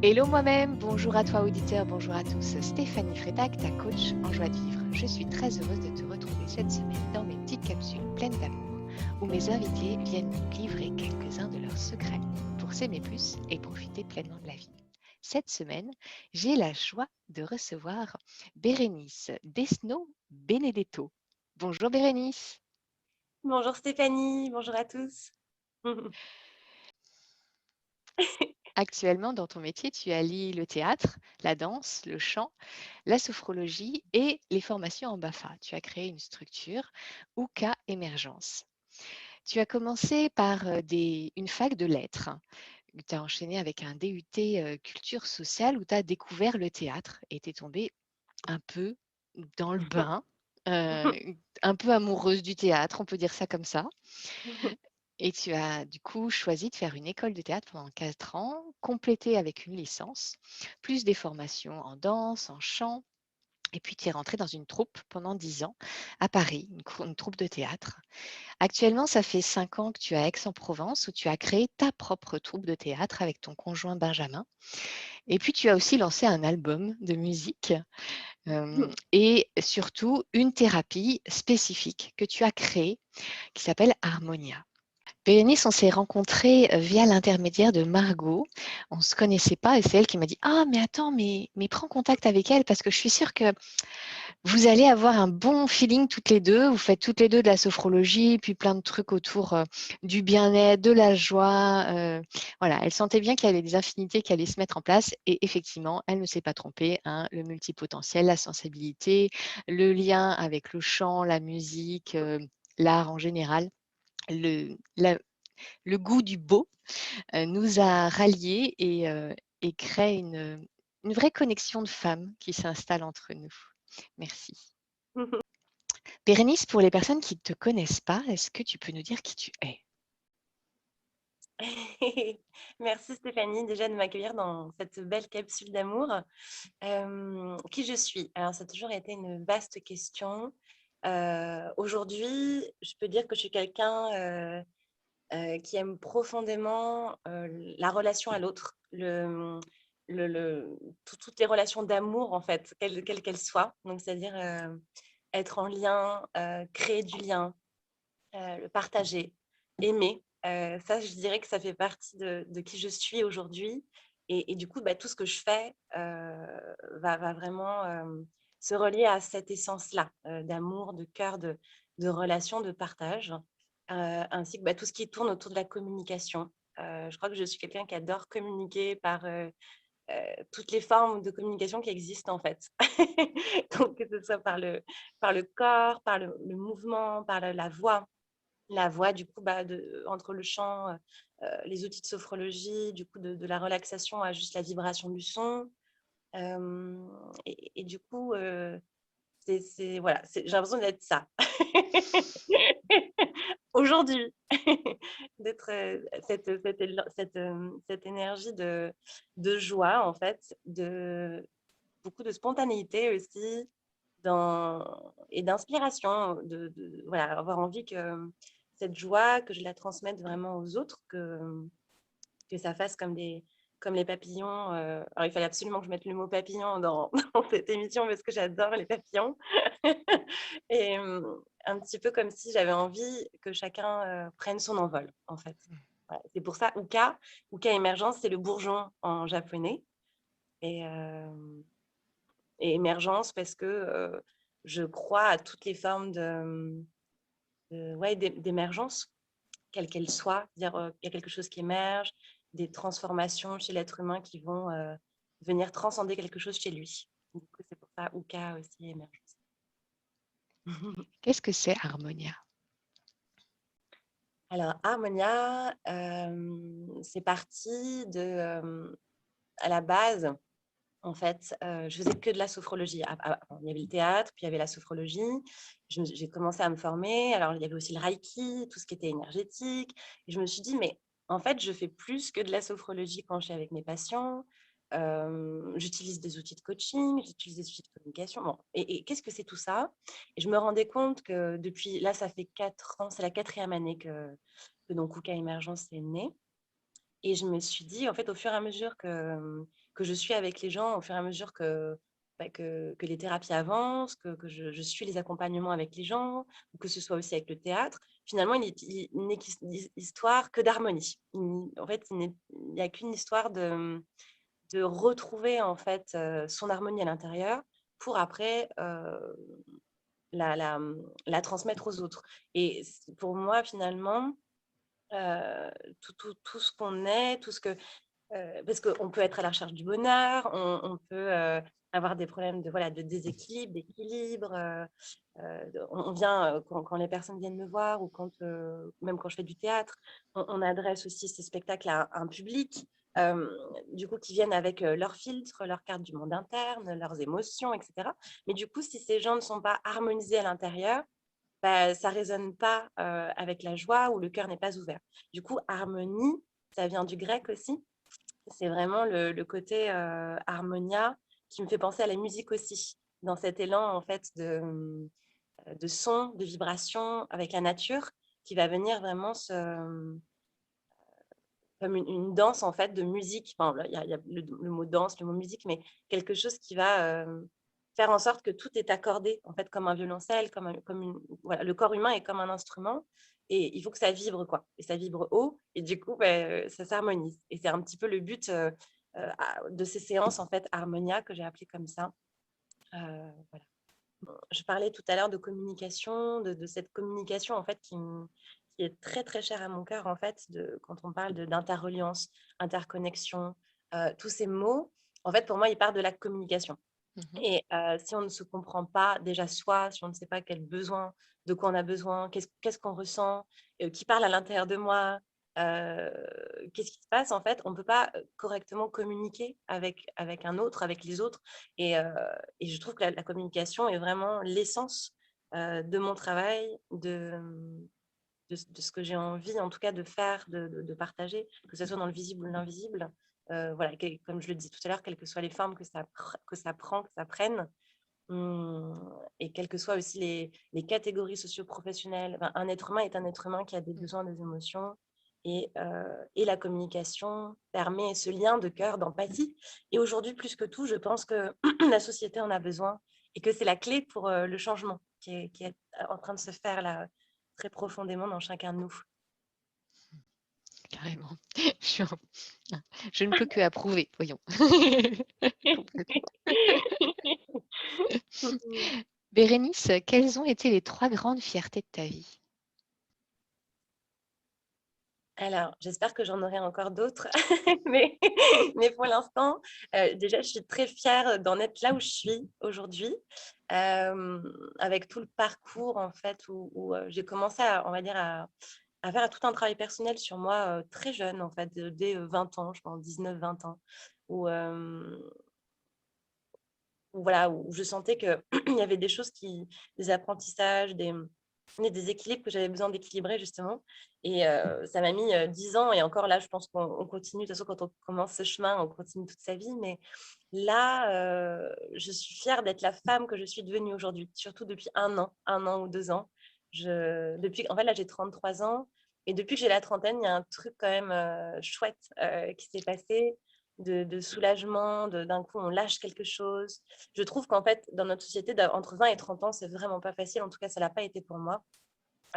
Hello moi-même, bonjour à toi auditeur, bonjour à tous. Stéphanie Frétac, ta coach en joie de vivre. Je suis très heureuse de te retrouver cette semaine dans mes petites capsules pleines d'amour où mes invités viennent nous livrer quelques-uns de leurs secrets pour s'aimer plus et profiter pleinement de la vie. Cette semaine, j'ai la joie de recevoir Bérénice Desno Benedetto. Bonjour Bérénice. Bonjour Stéphanie, bonjour à tous. Actuellement, dans ton métier, tu allies le théâtre, la danse, le chant, la sophrologie et les formations en BAFA. Tu as créé une structure, Ouka Émergence. Tu as commencé par une fac de lettres. Tu as enchaîné avec un DUT culture sociale où tu as découvert le théâtre et tu es tombée un peu dans le bain, euh, un peu amoureuse du théâtre, on peut dire ça comme ça. Et tu as du coup choisi de faire une école de théâtre pendant 4 ans, complétée avec une licence, plus des formations en danse, en chant. Et puis tu es rentrée dans une troupe pendant 10 ans à Paris, une troupe de théâtre. Actuellement, ça fait 5 ans que tu es à Aix-en-Provence où tu as créé ta propre troupe de théâtre avec ton conjoint Benjamin. Et puis tu as aussi lancé un album de musique et surtout une thérapie spécifique que tu as créée qui s'appelle Harmonia. Bérénice, on s'est rencontrés via l'intermédiaire de Margot. On ne se connaissait pas et c'est elle qui m'a dit: «Ah, mais attends, mais prends contact avec elle parce que je suis sûre que vous allez avoir un bon feeling toutes les deux. Vous faites toutes les deux de la sophrologie, puis plein de trucs autour du bien-être, de la joie.» Voilà, elle sentait bien qu'il y avait des affinités qui allaient se mettre en place et effectivement, elle ne s'est pas trompée, hein, le multipotentiel, la sensibilité, le lien avec le chant, la musique, l'art en général, le, la- le goût du beau nous a ralliés et crée une vraie connexion de femmes qui s'installe entre nous. Merci. Bérénice, pour les personnes qui ne te connaissent pas, est-ce que tu peux nous dire qui tu es? Merci Stéphanie déjà de m'accueillir dans cette belle capsule d'amour. Qui je suis? Alors ça a toujours été une vaste question. Aujourd'hui, je peux dire que je suis quelqu'un qui aime profondément la relation à l'autre, toutes les relations d'amour en fait, quelles qu'elles soient. Donc c'est-à-dire être en lien, créer du lien, le partager, aimer. Ça, je dirais que ça fait partie de qui je suis aujourd'hui. Et du coup, bah, tout ce que je fais va vraiment se relier à cette essence-là, d'amour, de cœur, de relation, de partage, ainsi que bah, tout ce qui tourne autour de la communication. Je crois que je suis quelqu'un qui adore communiquer par toutes les formes de communication qui existent en fait. Donc, que ce soit par le corps, par le mouvement, par la voix. La voix, du coup, bah, entre le chant, les outils de sophrologie, du coup, de la relaxation à juste la vibration du son. Et du coup, voilà, j'ai l'impression d'être ça. Aujourd'hui, d'être cette énergie de joie, en fait, beaucoup de spontanéité aussi, et d'inspiration, voilà, avoir envie que cette joie, que je la transmette vraiment aux autres, que ça fasse comme les papillons. Alors, il fallait absolument que je mette le mot papillon dans cette émission parce que j'adore les papillons. Et un petit peu comme si j'avais envie que chacun prenne son envol, en fait. Voilà. C'est pour ça, Uka émergence, c'est le bourgeon en japonais. Et, et émergence parce que je crois à toutes les formes ouais, d'émergence, quelle qu'elle soit. Dire il y a quelque chose qui émerge, des transformations chez l'être humain qui vont venir transcender quelque chose chez lui. Du coup, c'est pour ça Uka aussi émergence. Qu'est-ce que c'est Harmonia? Alors, Harmonia, c'est parti à la base. En fait, je faisais que de la sophrologie. Il y avait le théâtre, puis il y avait la sophrologie. J'ai commencé à me former. Alors, il y avait aussi le reiki, tout ce qui était énergétique. Et je me suis dit, mais en fait, je fais plus que de la sophrologie quand je suis avec mes patients. J'utilise des outils de coaching, j'utilise des outils de communication. Bon, et qu'est-ce que c'est tout ça? Et je me rendais compte que depuis, là, ça fait 4 ans, c'est la 4e année que donc Kuka Émergence est née. Et je me suis dit, en fait, au fur et à mesure que je suis avec les gens, au fur et à mesure que les thérapies avancent, que je suis les accompagnements avec les gens, ou que ce soit aussi avec le théâtre, finalement, il n'est qu'histoire que d'harmonie. En fait, il n'y a qu'une histoire de retrouver en fait son harmonie à l'intérieur pour après la transmettre aux autres. Et pour moi, finalement, tout ce qu'on est, tout ce que parce qu'on peut être à la recherche du bonheur, on peut avoir des problèmes de, voilà, de déséquilibre, d'équilibre. On vient, quand les personnes viennent me voir, ou même quand je fais du théâtre, on adresse aussi ces spectacles à un public, du coup, qui viennent avec leurs filtres, leurs cartes du monde interne, leurs émotions, etc. Mais du coup, si ces gens ne sont pas harmonisés à l'intérieur, bah, ça ne résonne pas avec la joie, ou le cœur n'est pas ouvert. Du coup, harmonie, ça vient du grec aussi. C'est vraiment le côté harmonia qui me fait penser à la musique aussi, dans cet élan en fait de son, de vibration avec la nature, qui va venir vraiment comme une danse en fait de musique. Enfin, il y a le mot danse, le mot musique, mais quelque chose qui va faire en sorte que tout est accordé en fait comme un violoncelle, voilà, le corps humain est comme un instrument, et il faut que ça vibre, quoi, et ça vibre haut, et du coup ça s'harmonise. Et c'est un petit peu le but de ces séances en fait Harmonia, que j'ai appelé comme ça. Voilà. Je parlais tout à l'heure de communication, de cette communication en fait qui est très très chère à mon cœur en fait, quand on parle d'interreliance, interconnexion, tous ces mots, en fait pour moi ils partent de la communication. Mhm. Et si on ne se comprend pas déjà soi, si on ne sait pas quel besoin, de quoi on a besoin, qu'est-ce qu'on ressent, qui parle à l'intérieur de moi, euh, qu'est-ce qui se passe, en fait, on ne peut pas correctement communiquer avec un autre, avec les autres. Et je trouve que la communication est vraiment l'essence de mon travail, de ce que j'ai envie, en tout cas, de faire, de partager, que ce soit dans le visible ou l'invisible. Voilà, comme je le disais tout à l'heure, quelles que soient les formes que ça prend, que ça prenne, et quelles que soient aussi les catégories socio-professionnelles. Ben, un être humain est un être humain qui a des besoins, des émotions, et la communication permet ce lien de cœur, d'empathie. Et aujourd'hui, plus que tout, je pense que la société en a besoin, et que c'est la clé pour le changement qui est en train de se faire là, très profondément dans chacun de nous. Carrément. Je, suis en- je ne peux que approuver, voyons. Complètement. Bérénice, quelles ont été les 3 grandes fiertés de ta vie? Alors, j'espère que j'en aurai encore d'autres, mais, mais pour l'instant, déjà, je suis très fière d'en être là où je suis aujourd'hui, avec tout le parcours, en fait, où j'ai commencé, on va dire, à faire tout un travail personnel sur moi très jeune, en fait, dès 20 ans, je pense, 19-20 ans, où, voilà, où je sentais qu'il y avait des choses des apprentissages, des déséquilibres que j'avais besoin d'équilibrer, justement. Et ça m'a mis 10 ans. Et encore là, je pense qu'on continue. De toute façon, quand on commence ce chemin, on continue toute sa vie. Mais là, je suis fière d'être la femme que je suis devenue aujourd'hui, surtout depuis 1 an ou 2 ans. En fait, là, j'ai 33 ans. Et depuis que j'ai la trentaine, il y a un truc quand même chouette qui s'est passé, de soulagement, d'un coup, on lâche quelque chose. Je trouve qu'en fait, dans notre société, entre 20 et 30 ans, c'est vraiment pas facile. En tout cas, ça l'a pas été pour moi.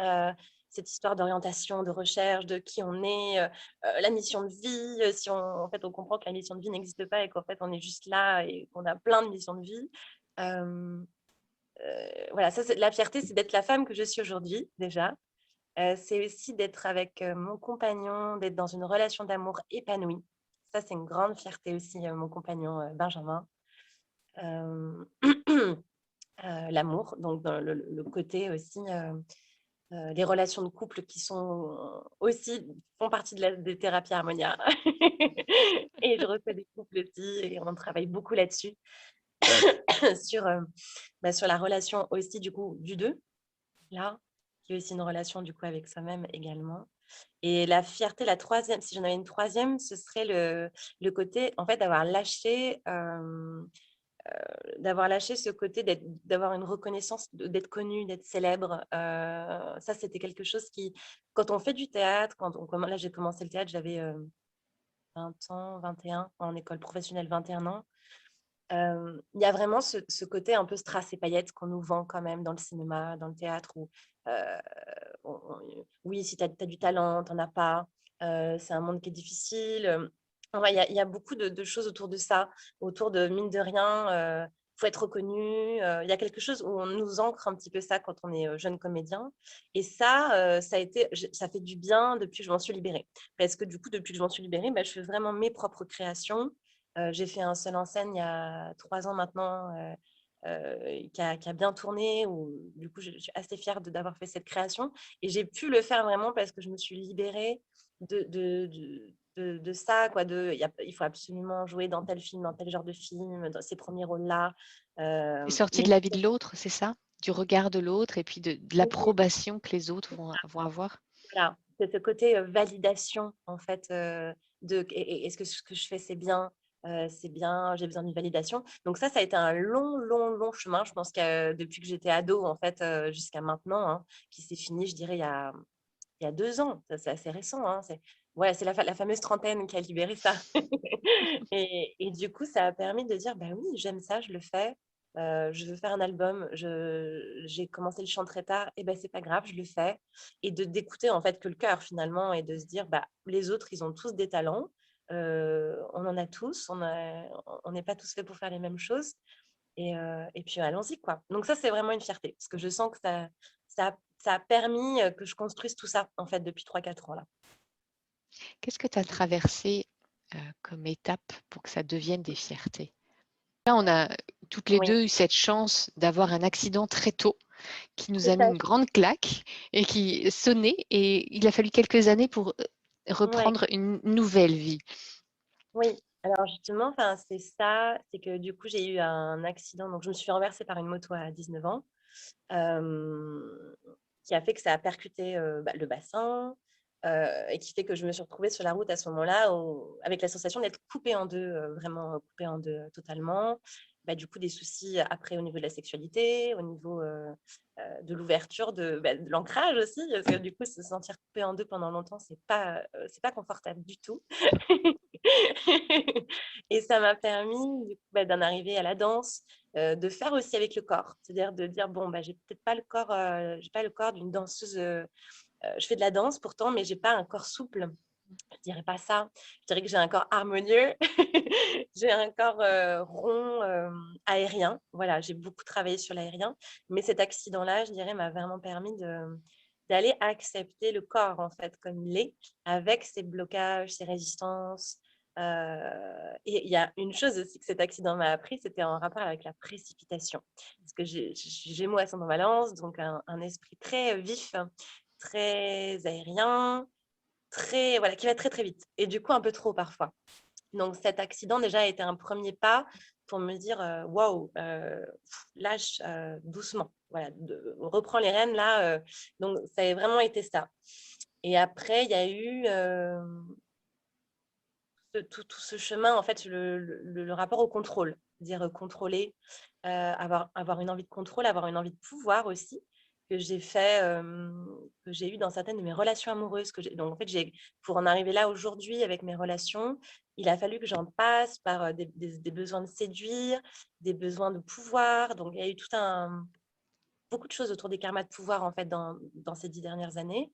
Euh, cette histoire d'orientation, de recherche, de qui on est, la mission de vie, si en fait, on comprend que la mission de vie n'existe pas, et qu'en fait, on est juste là et qu'on a plein de missions de vie. Euh, voilà, ça, la fierté, c'est d'être la femme que je suis aujourd'hui, déjà. C'est aussi d'être avec mon compagnon, d'être dans une relation d'amour épanouie. Ça, c'est une grande fierté aussi, mon compagnon Benjamin. Euh, L'amour, donc dans le côté aussi, les relations de couple qui sont aussi, font partie des thérapies Harmonia. Et je refais des couples aussi, et on travaille beaucoup là-dessus, sur, sur la relation aussi du coup du deux, là, qui est aussi une relation du coup avec soi-même également. Et la fierté, la troisième, si j'en avais une troisième, ce serait le côté en fait d'avoir lâché ce côté d'avoir une reconnaissance, d'être connu, d'être célèbre. Ça, c'était quelque chose qui, quand on fait du théâtre, là j'ai commencé le théâtre, j'avais 20 ans, 21, en école professionnelle, 21 ans. Il y a vraiment ce côté un peu strass et paillettes qu'on nous vend quand même dans le cinéma, dans le théâtre où, oui, si tu as du talent, tu en as pas, c'est un monde qui est difficile, enfin, il y a beaucoup de choses autour de ça, autour de mine de rien, faut être reconnu, il y a quelque chose où on nous ancre un petit peu ça quand on est, jeune comédien et ça, ça fait du bien depuis que je m'en suis libérée. Parce que du coup, depuis que je m'en suis libérée, bah, je fais vraiment mes propres créations. J'ai fait un seul en scène il y a 3 ans maintenant, qui a bien tourné, où du coup, je suis assez fière d'avoir fait cette création et j'ai pu le faire vraiment parce que je me suis libérée de ça, quoi, il faut absolument jouer dans tel film, dans tel genre de film, dans ces premiers rôles-là, Tu es sortie mais de la vie de l'autre, c'est ça? Du regard de l'autre et puis de l'approbation que les autres vont avoir? voilà, c'est ce côté, validation en fait, est-ce que ce que je fais c'est bien, j'ai besoin d'une validation. Donc ça a été un long, long, long chemin. Je pense que depuis que j'étais ado en fait, jusqu'à maintenant, hein, qui s'est fini, je dirais il y a 2 ans. Ça, c'est assez récent, hein, c'est la fameuse trentaine qui a libéré ça. Et du coup, ça a permis de dire: «Bah oui, j'aime ça, je le fais, je veux faire un album, j'ai commencé le chant très tard et ben c'est pas grave, je le fais» et d'écouter en fait que le cœur finalement et de se dire: «Bah, les autres, ils ont tous des talents, on en a tous, on n'est pas tous faits pour faire les mêmes choses et puis allons-y quoi». Donc ça, c'est vraiment une fierté parce que je sens que ça a permis, que je construise tout ça en fait depuis 3 4 ans là. Qu'est-ce que tu as traversé, comme étape pour que ça devienne des fiertés? Là, on a toutes les Oui, 2 eu cette chance d'avoir un accident très tôt qui nous tout a mis à une grande claque et qui sonnait et il a fallu quelques années pour, ouais. reprendre une nouvelle vie. Oui, alors justement, enfin, c'est ça, c'est que du coup, j'ai eu un accident, donc je me suis renversée par une moto à 19 ans, hem, qui a fait que ça a percuté, bah, le bassin, et qui fait que je me suis retrouvée sur la route à ce moment-là avec la sensation d'être coupée en 2, vraiment coupée en 2 totalement. Bah, du coup, des soucis après au niveau de la sexualité, au niveau, de l'ouverture, de l'ancrage aussi, parce que du coup, se sentir coupé en 2 pendant longtemps, c'est pas confortable du tout. Et ça m'a permis, du coup, bah, d'en arriver à la danse, de faire aussi avec le corps. C'est-à-dire de dire: «Bon, bah, j'ai peut-être pas le corps, j'ai pas le corps d'une danseuse, je fais de la danse pourtant, mais j'ai pas un corps souple». Je dirais pas ça. Je dirais que j'ai un corps harmonieux. J'ai un corps, rond, aérien. Voilà, j'ai beaucoup travaillé sur l'aérien. Mais cet accident-là, je dirais, m'a vraiment permis d'aller accepter le corps, en fait, comme il est, avec ses blocages, ses résistances. Et il y a une chose aussi que cet accident m'a appris, c'était en rapport avec la précipitation. Parce que j'ai Gémeaux ascendant Balance, donc un esprit très vif, très aérien, très voilà, qui va très, très vite et du coup un peu trop parfois. Donc cet accident déjà a été un premier pas pour me dire, «Waouh, lâche, doucement, voilà, reprends les rênes là», donc ça a vraiment été ça et après il y a eu, tout ce chemin en fait, le rapport au contrôle. Dire, contrôler, avoir une envie de contrôle, avoir une envie de pouvoir aussi, que j'ai fait, que j'ai eu dans certaines de mes relations amoureuses que j'ai donc en fait, pour en arriver là aujourd'hui avec mes relations, il a fallu que j'en passe par, des besoins de séduire, des besoins de pouvoir, donc il y a eu beaucoup de choses autour des karmas de pouvoir en fait dans ces 10 dernières années,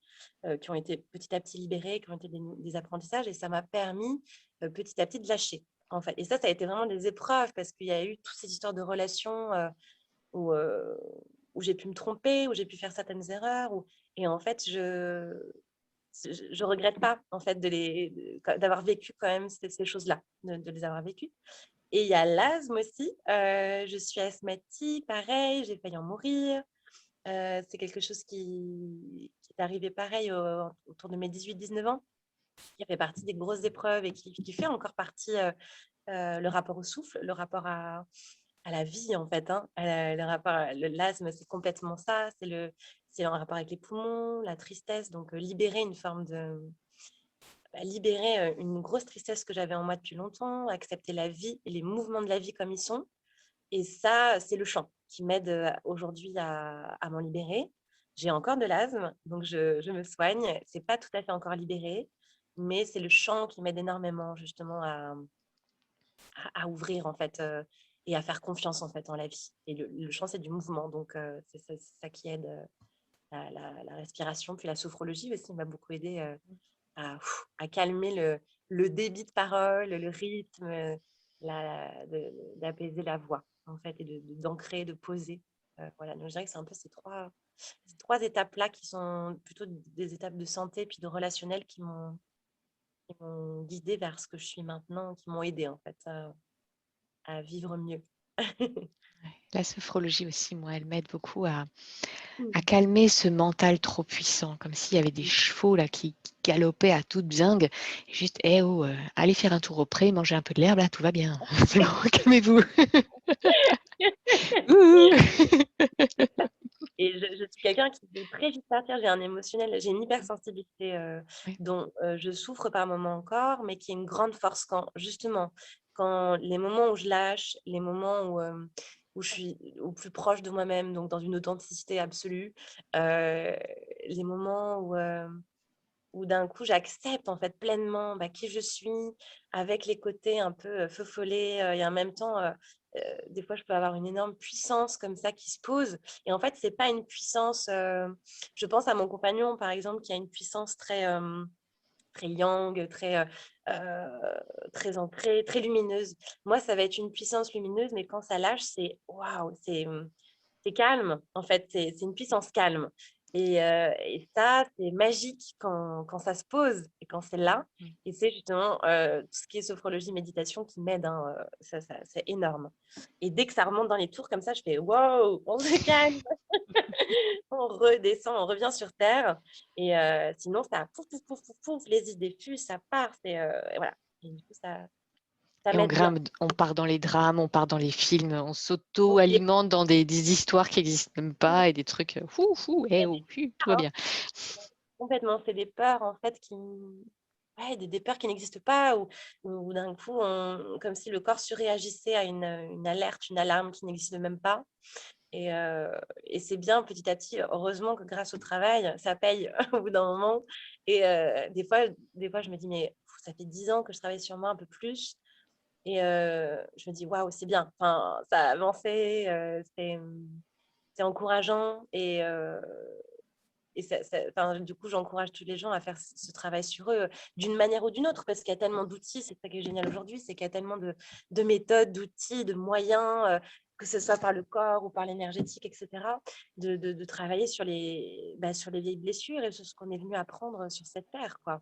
qui ont été petit à petit libérées, qui ont été des apprentissages et ça m'a permis, petit à petit de lâcher, en fait et ça a été vraiment des épreuves parce qu'il y a eu toutes ces histoires de relations, où, où j'ai pu me tromper, où j'ai pu faire certaines erreurs et en fait je regrette pas en fait d'avoir vécu quand même ces choses-là, de les avoir vécues et il y a l'asthme aussi, je suis asthmatique, pareil, j'ai failli en mourir. C'est quelque chose qui est arrivé pareil autour de mes 18 19 ans, qui fait partie des grosses épreuves et qui fait encore partie, le rapport au souffle, le rapport à la vie en fait, hein. Le rapport l'asthme, c'est complètement ça, c'est en rapport avec les poumons, la tristesse, donc libérer une forme de libérer, une grosse tristesse que j'avais en moi depuis longtemps, accepter la vie et les mouvements de la vie comme ils sont et ça, c'est le chant qui m'aide, aujourd'hui à m'en libérer. J'ai encore de l'asthme, donc je me soigne. C'est pas tout à fait encore libéré, mais c'est le chant qui m'aide énormément justement à ouvrir en fait et à faire confiance en fait en la vie. Et le chant, c'est du mouvement, donc c'est ça qui aide la respiration. Puis la sophrologie aussi m'a beaucoup aidé à calmer le débit de parole, le rythme, d'apaiser la voix en fait et d'ancrer, de poser. Voilà, donc je dirais que c'est un peu ces trois étapes-là qui sont plutôt des étapes de santé puis de relationnel qui m'ont guidée vers ce que je suis maintenant, qui m'ont aidée en fait à vivre mieux. La sophrologie aussi, moi, elle m'aide beaucoup à Mm. calmer ce mental trop puissant, comme s'il y avait des chevaux là qui galopaient à toute zingue. Et juste, eh oh, allez faire un tour au pré, manger un peu de l'herbe, là, tout va bien. C'est bon, calmez-vous. Ouh. Et je suis quelqu'un qui peut très vite partir. J'ai un émotionnel, j'ai une hypersensibilité Ouais. dont je souffre par moments encore, mais qui est une grande force quand, justement, quand les moments où je lâche, les moments où je suis au plus proche de moi-même, donc dans une authenticité absolue, euh, les moments où d'un coup j'accepte en fait pleinement qui je suis, avec les côtés un peu feu follet, et en même temps, des fois je peux avoir une énorme puissance comme ça qui se pose. Et en fait, c'est pas une puissance. Je pense à mon compagnon par exemple qui a une puissance très yang, très ancrée, très lumineuse. Moi, ça va être une puissance lumineuse, mais quand ça lâche, c'est waouh, c'est calme, en fait, c'est une puissance calme. Et ça, c'est magique quand ça se pose et quand c'est là. Mm. Et c'est justement tout ce qui est sophrologie, méditation qui m'aide. Hein, c'est énorme. Et dès que ça remonte dans les tours comme ça, je fais wow, on se calme, on redescend, on revient sur terre. Et sinon, ça pouf, pouf, pouf, pouf, pouf, les idées fusent, ça part. Et voilà. Et du coup, ça Et on m'aide bien. grimpe, on part dans les drames, on part dans les films, on On y est s'auto-alimente dans des histoires qui n'existent même pas et des trucs, fou, fou, eh oh, tout va bien. complètement. C'est des peurs, en fait, ouais, des peurs qui n'existent pas, ou d'un coup, comme si le corps surréagissait à une alerte, une alarme qui n'existe même pas. Et c'est bien petit à petit, heureusement que grâce au travail, ça paye au bout d'un moment. Et des fois, je me dis, mais ça fait 10 ans que je travaille sur moi un peu plus. Et je me dis, waouh, c'est bien. Enfin, ça a avancé, c'est encourageant. Enfin, du coup, j'encourage tous les gens à faire ce travail sur eux d'une manière ou d'une autre, parce qu'il y a tellement d'outils, c'est ça qui est génial aujourd'hui, c'est qu'il y a tellement de méthodes, d'outils, de moyens, que ce soit par le corps ou par l'énergétique, etc., de travailler sur les vieilles blessures et sur ce qu'on est venu apprendre sur cette terre, quoi.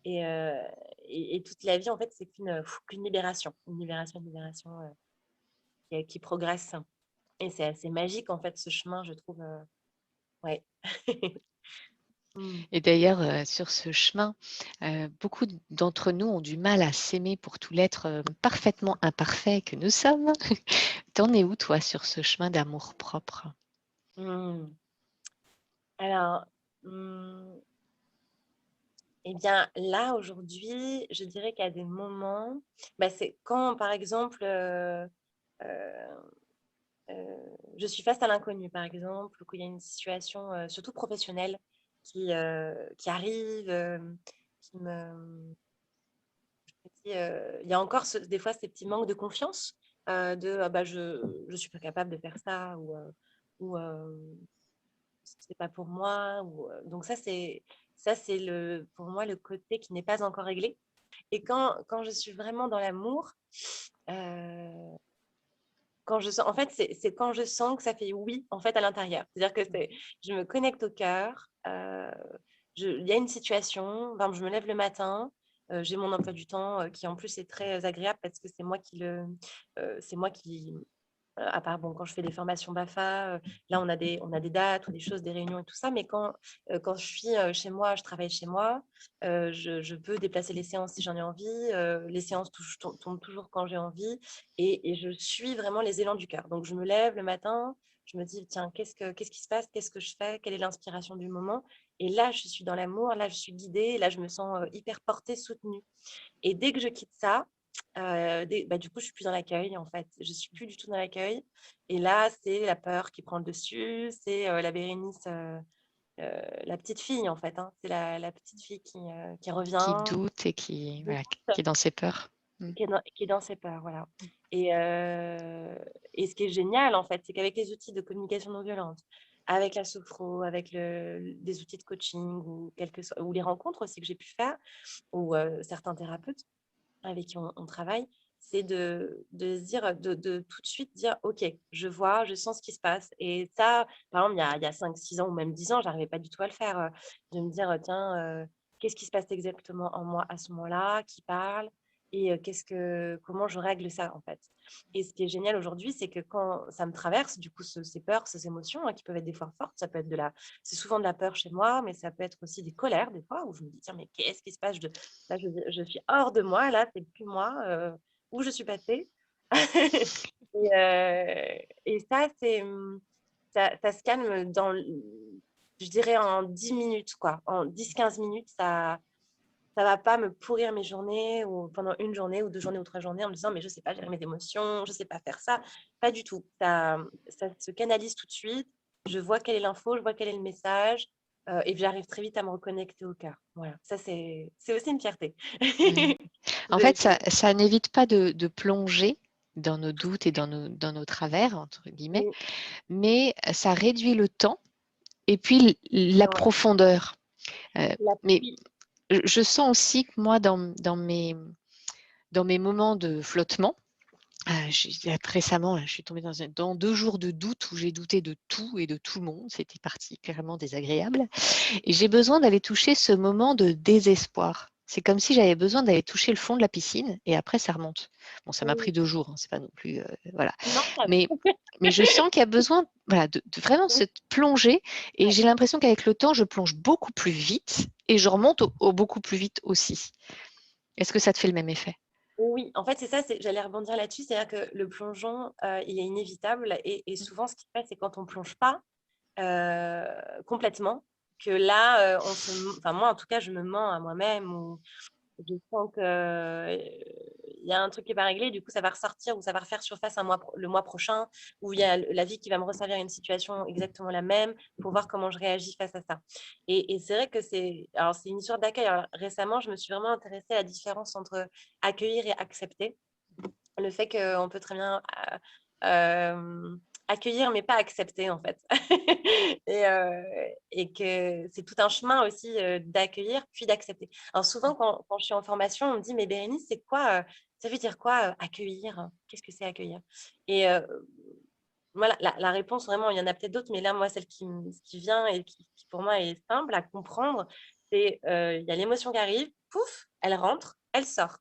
Et, euh, et toute la vie, en fait, c'est qu'une libération, une libération qui progresse. Et c'est assez magique, en fait, ce chemin, je trouve. Ouais. Mm. Et d'ailleurs, sur ce chemin, beaucoup d'entre nous ont du mal à s'aimer pour tout l'être parfaitement imparfait que nous sommes. T'en es où, toi, sur ce chemin d'amour-propre? Mm. Alors, mm, eh bien, là, aujourd'hui, je dirais qu'il y a des moments, c'est quand, par exemple, euh, je suis face à l'inconnu, par exemple, ou qu'il y a une situation, surtout professionnelle, qui arrive, qui me... il y a encore des fois ces petits manques de confiance, ah je ne suis pas capable de faire ça, ou c'est pas pour moi. Donc ça, c'est pour moi le côté qui n'est pas encore réglé. Et quand je suis vraiment dans l'amour, euh, quand je sens, en fait, c'est quand je sens que ça fait oui, en fait, à l'intérieur. C'est-à-dire que je me connecte au cœur. Il y a une situation, enfin, je me lève le matin, j'ai mon emploi du temps qui en plus est très agréable parce que c'est moi qui, à part bon, quand je fais des formations BAFA, là on a des dates ou des choses, des réunions et tout ça, mais quand je suis chez moi, je travaille chez moi, je peux déplacer les séances si j'en ai envie, les séances tombent toujours quand j'ai envie, et je suis vraiment les élans du cœur. Donc je me lève le matin, je me dis, tiens, qu'est-ce qui se passe, qu'est-ce que je fais, quelle est l'inspiration du moment, et là je suis dans l'amour, là je suis guidée, là je me sens hyper portée, soutenue. Et dès que je quitte ça, du coup, je suis plus dans l'accueil, en fait. Je suis plus du tout dans l'accueil. Et là, c'est la peur qui prend le dessus, c'est la Bérénice la petite fille, en fait, hein. C'est la petite fille qui Qui revient, doute et qui qui, doute, voilà, qui est dans ses peurs. Mm. qui est dans ses peurs, voilà. Et ce qui est génial, en fait, c'est qu'avec les outils de communication non violente, avec la sophro, avec des outils de coaching ou les rencontres aussi que j'ai pu faire, ou certains thérapeutes avec qui on travaille, c'est de se dire, de tout de suite dire, OK, je vois, je sens ce qui se passe. Et ça, par exemple, il y a 5, 6 ans ou même 10 ans, j'arrivais pas du tout à le faire, de me dire, tiens, qu'est-ce qui se passe exactement en moi à ce moment-là, qui parle, et comment je règle ça, en fait. Et ce qui est génial aujourd'hui, c'est que quand ça me traverse, du coup, ces peurs, ces émotions, hein, qui peuvent être des fois fortes, ça peut être c'est souvent de la peur chez moi, mais ça peut être aussi des colères, des fois, où je me dis, tiens, mais qu'est-ce qui se passe? Là, je suis hors de moi, là, c'est plus moi, où je suis passée. Et ça, ça se calme je dirais en 10 minutes, quoi. En 10, 15 minutes, ça va pas me pourrir mes journées ou pendant une journée ou 2 journées ou 3 journées en me disant, mais je sais pas gérer mes émotions, je sais pas faire ça. Pas du tout. Ça se canalise tout de suite. Je vois quelle est l'info, je vois quel est le message, et j'arrive très vite à me reconnecter au cœur. Voilà. Ça, c'est aussi une fierté. Mm. En De- fait, ça n'évite pas de plonger dans nos doutes et dans nos travers, entre guillemets, Oui, mais ça réduit le temps et puis la ouais. profondeur. Mais Oui, je sens aussi que moi, dans mes moments de flottement, récemment, je suis tombée dans 2 jours de doute où j'ai douté de tout et de tout le monde. C'était particulièrement désagréable. Et j'ai besoin d'aller toucher ce moment de désespoir. C'est comme si j'avais besoin d'aller toucher le fond de la piscine et après ça remonte. Bon, ça m'a oui. pris 2 jours, hein, c'est pas non plus, voilà. Non, ça va. Mais je sens qu'il y a besoin, voilà, de vraiment Oui, se plonger. Et ouais. j'ai l'impression qu'avec le temps, je plonge beaucoup plus vite et je remonte au beaucoup plus vite aussi. Est-ce que ça te fait le même effet? Oui, en fait, c'est ça, j'allais rebondir là-dessus, c'est-à-dire que le plongeon, il est inévitable et souvent, ce qui se passe, c'est quand on ne plonge pas complètement, que là, enfin, moi, en tout cas, je me mens à moi-même ou je sens que, il y a un truc qui n'est pas réglé, du coup, ça va ressortir ou ça va refaire surface le mois prochain, ou il y a la vie qui va me resservir une situation exactement la même pour voir comment je réagis face à ça. Et c'est vrai que c'est une histoire d'accueil. Alors, récemment, je me suis vraiment intéressée à la différence entre accueillir et accepter. Le fait qu'on peut très bien accueillir, mais pas accepter, en fait. et, euh, et que c'est tout un chemin aussi d'accueillir, puis d'accepter. Alors souvent, quand je suis en formation, on me dit, mais Bérénice, c'est quoi ça veut dire quoi accueillir? Qu'est-ce que c'est accueillir? Et voilà, la réponse, vraiment, il y en a peut-être d'autres, mais là, moi, celle qui vient et qui, pour moi, est simple à comprendre, c'est il y a l'émotion qui arrive, pouf, elle rentre, elle sort.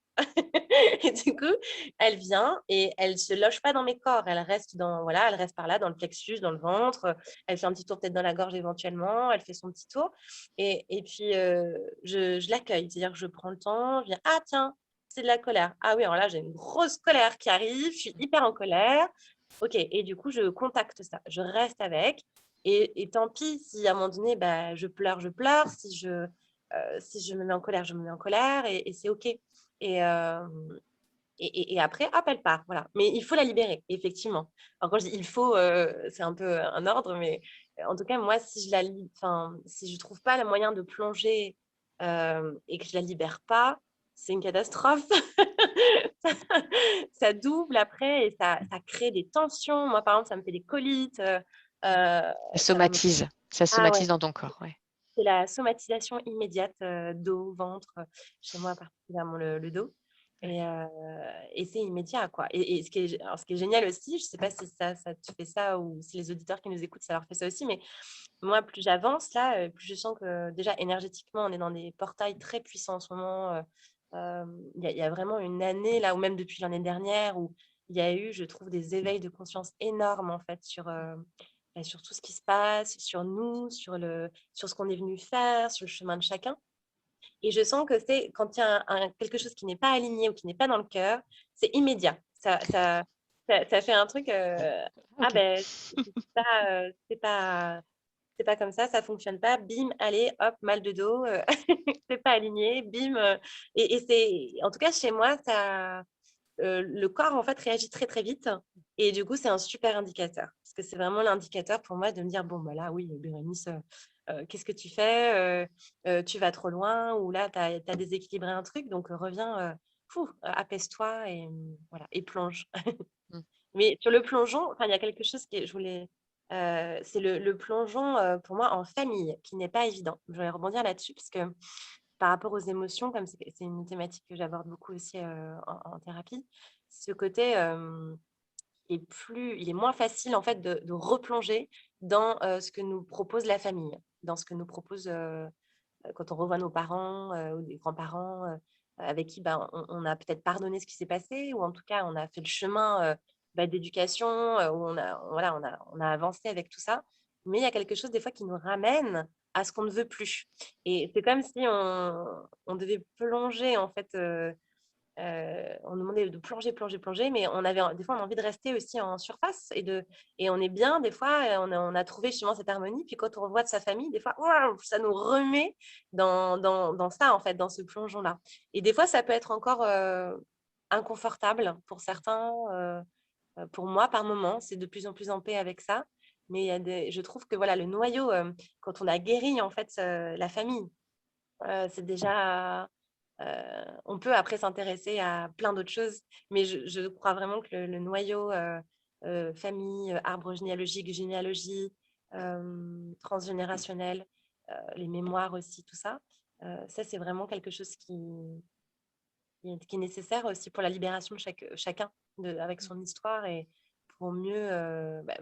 Et du coup, elle vient et elle se loge pas dans mes corps. Voilà, elle reste par là, dans le plexus, dans le ventre. Elle fait un petit tour peut-être dans la gorge éventuellement. Elle fait son petit tour. Et puis, je l'accueille. C'est-à-dire que je prends le temps, je dis, ah tiens, c'est de la colère. Ah oui, alors là, j'ai une grosse colère qui arrive. Je suis hyper en colère. Ok, et du coup, je contacte ça. Je reste avec. Et tant pis si à un moment donné, bah, je pleure, je pleure. Si je me mets en colère, je me mets en colère. Et c'est ok. Et, euh, et après, hop, elle part. Voilà. Mais il faut la libérer, effectivement. Alors, quand je dis il faut, c'est un peu un ordre, mais en tout cas, moi, enfin, si je trouve pas le moyen de plonger et que je la libère pas, c'est une catastrophe. ça, ça double après et ça crée des tensions. Moi, par exemple, ça me fait des colites. Ça Ça va me... somatise. Ça Ah ouais, somatise dans ton corps, ouais. c'est la somatisation immédiate dos, ventre, chez moi particulièrement le dos. Ouais. Et c'est immédiat, quoi. Et ce qui est génial aussi, je ne sais pas si ça te fait ça ou si les auditeurs qui nous écoutent, ça leur fait ça aussi, mais moi, plus j'avance là, plus je sens que déjà énergétiquement, on est dans des portails très puissants en ce moment. Il y a vraiment une année, là, ou même depuis l'année dernière, où il y a eu, je trouve, des éveils de conscience énormes, en fait, sur tout ce qui se passe, sur nous, sur ce qu'on est venu faire, sur le chemin de chacun. Et je sens que c'est quand il y a quelque chose qui n'est pas aligné ou qui n'est pas dans le cœur, c'est immédiat. Ça fait un truc, ah Ok. ben, c'est pas comme ça fonctionne pas, bim, allez, hop, mal de dos, c'est pas aligné, bim. En tout cas, chez moi, le corps, en fait, réagit très, très vite. Et du coup, c'est un super indicateur. Parce que c'est vraiment l'indicateur pour moi de me dire, bon, bah là, oui, Bérénice, qu'est-ce que tu fais? Tu vas trop loin ou là, tu as déséquilibré un truc, donc reviens, apaise-toi et voilà et plonge. Mmh. Mais sur le plongeon, enfin, il y a quelque chose que je voulais, c'est le plongeon, pour moi en famille qui n'est pas évident. Je voulais rebondir là-dessus parce que par rapport aux émotions, comme c'est une thématique que j'aborde beaucoup aussi, en thérapie, ce côté, il est moins facile en fait de replonger dans, ce que nous propose la famille, dans ce que nous propose, quand on revoit nos parents, ou des grands-parents, avec qui, ben, on a peut-être pardonné ce qui s'est passé ou en tout cas on a fait le chemin, d'éducation, où on a avancé avec tout ça. Mais il y a quelque chose des fois qui nous ramène à ce qu'on ne veut plus et c'est comme si on devait plonger en fait, on nous demandait de plonger, plonger, plonger, mais on avait des fois, on a envie de rester aussi en surface et on est bien des fois, on a trouvé justement cette harmonie. Puis quand on revoit de sa famille, des fois, waouh, ça nous remet dans ça, en fait, dans ce plongeon-là. Et des fois, ça peut être encore inconfortable pour certains. Pour moi, par moment, c'est de plus en plus en paix avec ça. Mais je trouve que voilà, le noyau, quand on a guéri en fait la famille, c'est déjà, on peut après s'intéresser à plein d'autres choses, mais je crois vraiment que le noyau, famille, arbre généalogique, généalogie, transgénérationnel, les mémoires aussi, tout ça, ça c'est vraiment quelque chose qui est nécessaire aussi pour la libération de chacun avec son histoire et pour mieux,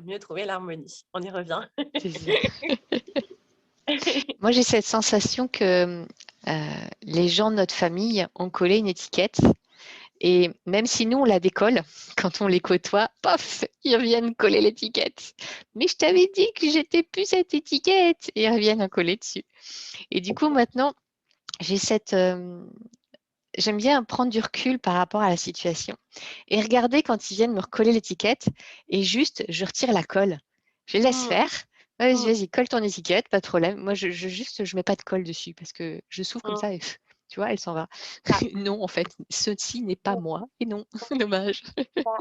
mieux trouver l'harmonie. On y revient. C'est ça. Moi, j'ai cette sensation que les gens de notre famille ont collé une étiquette et même si nous, on la décolle, quand on les côtoie, paf, ils reviennent coller l'étiquette. Mais je t'avais dit que j'étais plus cette étiquette et ils reviennent en coller dessus. Et du coup, maintenant, j'ai j'aime bien prendre du recul par rapport à la situation et regarder quand ils viennent me recoller l'étiquette et juste, je retire la colle. Je les laisse Mmh, faire. Vas-y, mmh, vas-y, colle ton étiquette, pas de problème. Moi, je mets pas de colle dessus parce que je souffle comme mmh, ça et tu vois, elle s'en va. ça, Non, en fait, ceci n'est pas mmh, moi. Et non, dommage. ça.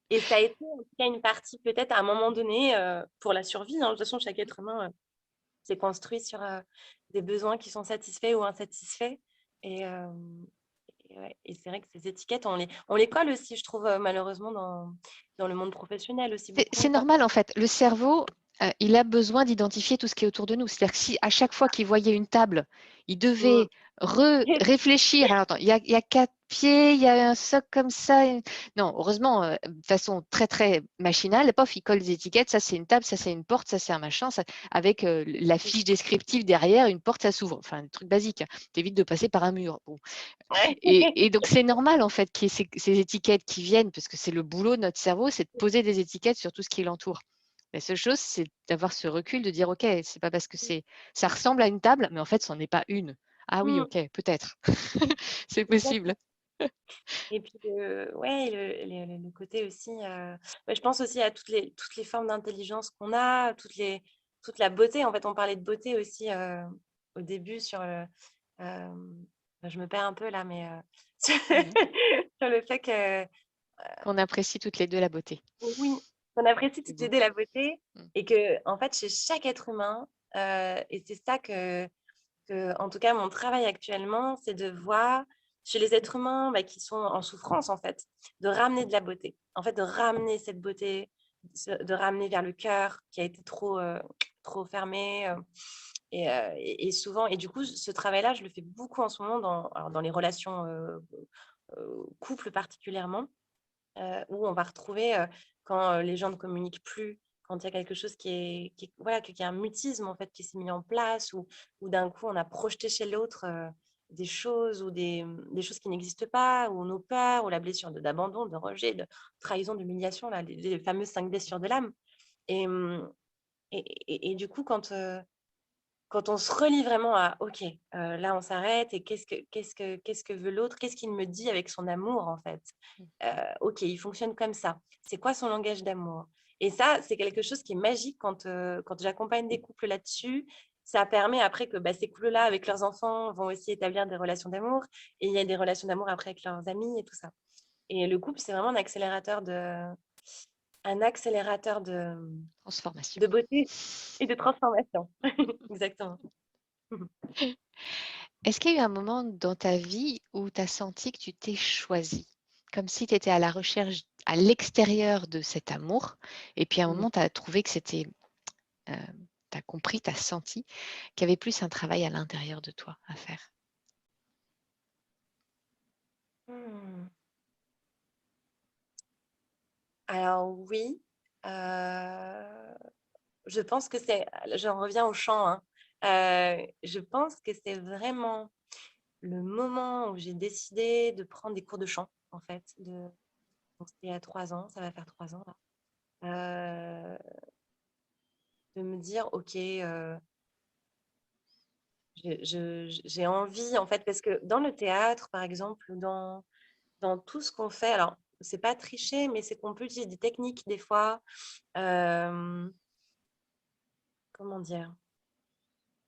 Et ça a été en tout cas une partie peut-être à un moment donné, pour la survie, hein. De toute façon, chaque être humain, s'est construit sur, des besoins qui sont satisfaits ou insatisfaits et ouais et c'est vrai que ces étiquettes, on les colle aussi, je trouve, malheureusement dans le monde professionnel aussi C'est beaucoup quand normal, en fait. Le cerveau, il a besoin d'identifier tout ce qui est autour de nous. C'est-à-dire que si à chaque fois qu'il voyait une table, il mmh. devait réfléchir. Alors, attends, il y a 4 pieds, il y a un socle comme ça. Non, heureusement, de façon très, très machinale, pof, il colle des étiquettes. Ça, c'est une table, ça, c'est une porte, ça, c'est un machin. Avec la fiche descriptive derrière, une porte, ça s'ouvre. Enfin, un truc basique, hein. T'évites de passer par un mur. Bon. Ouais. Et donc, c'est normal, en fait, qu'il y ait ces étiquettes qui viennent, parce que c'est le boulot de notre cerveau, c'est de poser des étiquettes sur tout ce qui l'entoure. La seule chose, c'est d'avoir ce recul, de dire, OK, c'est pas parce que ça ressemble à une table, mais en fait, ce n'en est pas une. Ah oui, Mmh, OK, peut-être. C'est possible. exactement et puis ouais, le côté aussi, je pense aussi à toutes les formes d'intelligence qu'on a, toute la beauté. En fait, on parlait de beauté aussi, au début sur je me perds un peu là, mais Mhm. sur le fait que Qu'on apprécie toutes les deux la beauté. oui, qu'on apprécie C'est toutes les beau. 2 la beauté Mm. et que en fait, chez chaque être humain, et c'est ça en tout cas, mon travail actuellement, c'est de voir chez les êtres humains, qui sont en souffrance, en fait, de ramener de la beauté. En fait, de ramener cette beauté, de ramener vers le cœur qui a été trop fermé. Et souvent, et du coup, ce travail-là, je le fais beaucoup en ce moment alors dans les relations couples particulièrement, où on va retrouver quand les gens ne communiquent plus, quand il y a quelque chose voilà, qu'il y a un mutisme en fait qui s'est mis en place, ou d'un coup on a projeté chez l'autre des choses ou des choses qui n'existent pas, ou nos peurs, ou la blessure d'abandon, de rejet, de trahison, d'humiliation, là, les fameuses 5 blessures de l'âme. Et, et du coup, quand on se relie vraiment à OK, là on s'arrête et qu'est-ce que veut l'autre? Qu'est-ce qu'il me dit avec son amour en fait? OK, il fonctionne comme ça. C'est quoi son langage d'amour? Et ça, c'est quelque chose qui est magique quand j'accompagne des couples là-dessus. Ça permet après que, ces couples-là, avec leurs enfants, vont aussi établir des relations d'amour et il y a des relations d'amour après avec leurs amis et tout ça. Et le couple, c'est vraiment un accélérateur un accélérateur Transformation. de beauté et de transformation. Exactement. Est-ce qu'il y a eu un moment dans ta vie où tu as senti que tu t'es choisie? Comme si tu étais à la recherche à l'extérieur de cet amour et puis à un Mmh. moment tu as trouvé que c'était, heu, tu as compris, tu as senti qu'il y avait plus un travail à l'intérieur de toi à faire? Mmh. Alors oui, je pense que j'en reviens au chant, hein. Je pense que c'est vraiment le moment où j'ai décidé de prendre des cours de chant, en fait, donc c'était il y a 3 ans, ça va faire 3 ans là. De me dire: «OK, j'ai envie», en fait, parce que dans le théâtre, par exemple, dans tout ce qu'on fait, alors c'est pas tricher, mais c'est qu'on peut utiliser des techniques des fois, hem, comment dire?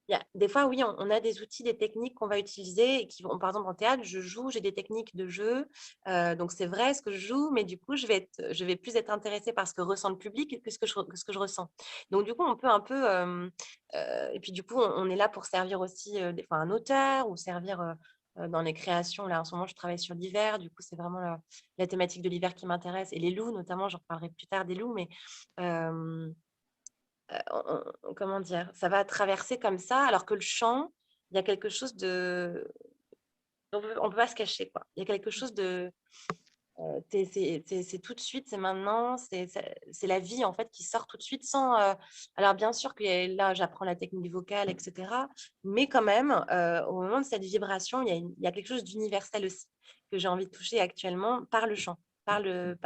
Il y a des fois, oui, on a des outils, des techniques qu'on va utiliser et qui vont par exemple, en théâtre, je joue, j'ai des techniques de jeu, donc c'est vrai ce que je joue, mais du coup, je vais plus être intéressée par ce que ressent le public que ce que je ressens. Donc du coup, on peut un peu, et puis du coup, on est là pour servir aussi, des fois un auteur ou servir, dans les créations. Là, en ce moment, je travaille sur l'hiver, du coup, c'est vraiment la thématique de l'hiver qui m'intéresse et les loups notamment, j'en reparlerai plus tard des loups, mais hem comment dire? Ça va traverser comme ça, alors que le chant, il y a quelque chose de on peut pas se cacher, quoi. Il y a quelque chose de, c'est tout de suite, c'est maintenant, c'est la vie, en fait, qui sort tout de suite sans, alors bien sûr que là, j'apprends la technique vocale et cetera, mais quand même, au moment de cette vibration, il y a quelque chose d'universel aussi, que j'ai envie de toucher actuellement par le chant, par la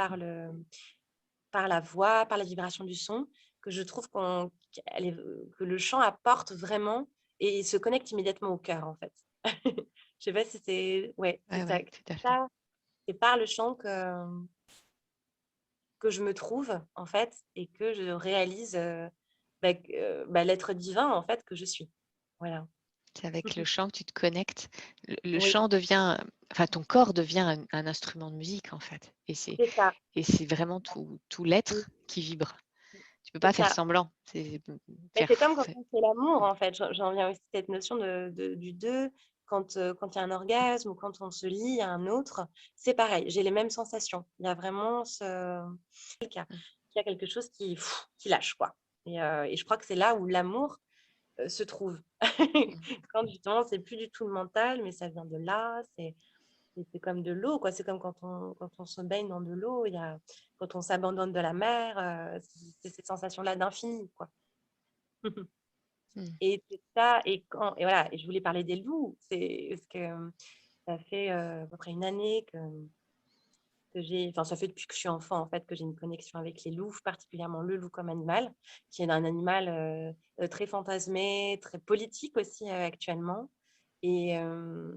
voix, par la vibration du son, que je trouve que le chant apporte vraiment et il se connecte immédiatement au cœur, en fait. Je sais pas si c'est ouais, c'est Ouais, ça. ouais, tout à fait. Ça, c'est par le chant que je me trouve, en fait, et que je réalise, l'être divin, en fait, que je suis. Voilà. C'est avec le chant que tu te connectes. Le Oui, chant devient, enfin ton corps devient un instrument de musique en fait c'est ça. et c'est vraiment tout Mmh, l'être qui vibre. Tu peux c'est pas faire ça. semblant. C'est Mais faire c'est comme quand f on fait l'amour, en fait. J'en viens aussi à cette notion du 2 quand il y a un orgasme ou quand on se lie à un autre, c'est pareil, j'ai les mêmes sensations. Il y a vraiment le cas, mmh, qu'il y a quelque chose qui lâche, quoi et je crois que c'est là où l'amour, se trouve. mmh. Quand justement, c'est plus du tout le mental, mais ça vient de là, c'est comme de l'eau, quoi. C'est comme quand on se baigne dans de l'eau, quand on s'abandonne de la mer, c'est cette sensation-là d'infini, quoi. Mmh. Et c'est ça et voilà et je voulais parler des loups, c'est parce que, ça fait, à peu près une année que j'ai enfin, ça fait depuis que je suis enfant, en fait, que j'ai une connexion avec les loups, particulièrement le loup comme animal, qui est un animal, très fantasmé, très politique aussi, actuellement et hem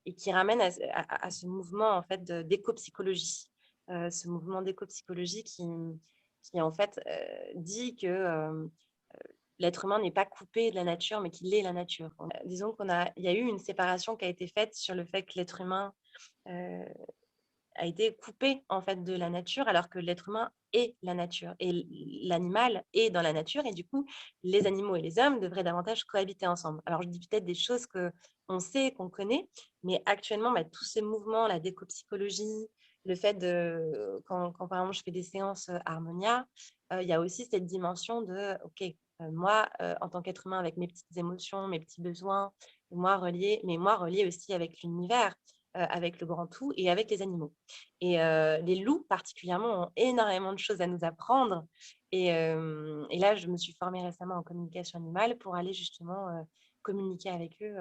et qui ramène à ce mouvement, en fait, d'éco-psychologie. Ce mouvement d'éco-psychologie qui en fait, dit que, l'être humain n'est pas coupé de la nature, mais qu'il est la nature. Disons il y a eu une séparation qui a été faite sur le fait que l'être humain, heu, a été coupé, en fait, de la nature, alors que l'être humain est la nature et l'animal est dans la nature et du coup, les animaux et les hommes devraient davantage cohabiter ensemble. Alors je dis peut-être des choses qu'on sait, qu'on connaît, mais actuellement, tous ces mouvements, la décopsychologie, le fait de quand par exemple je fais des séances, Harmonia, il y a aussi cette dimension de OK, moi, en tant qu'être humain avec mes petites émotions, mes petits besoins, moi relié aussi avec l'univers, avec le grand tout et avec les animaux. Et les loups particulièrement ont énormément de choses à nous apprendre et là, je me suis formée récemment en communication animale pour aller justement, communiquer avec eux,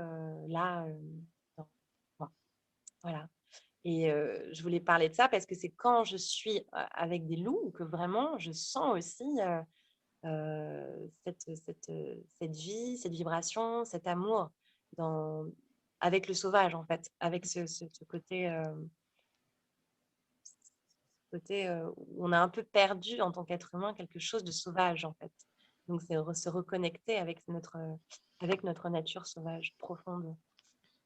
là, dans voilà. Voilà et je voulais parler de ça parce que c'est quand je suis, avec des loups que vraiment je sens aussi, cette vie, cette vibration, cet amour dans avec le sauvage, en fait, avec ce côté, où on a un peu perdu en tant qu'être humain quelque chose de sauvage, en fait. Donc c'est se reconnecter avec notre nature sauvage profonde.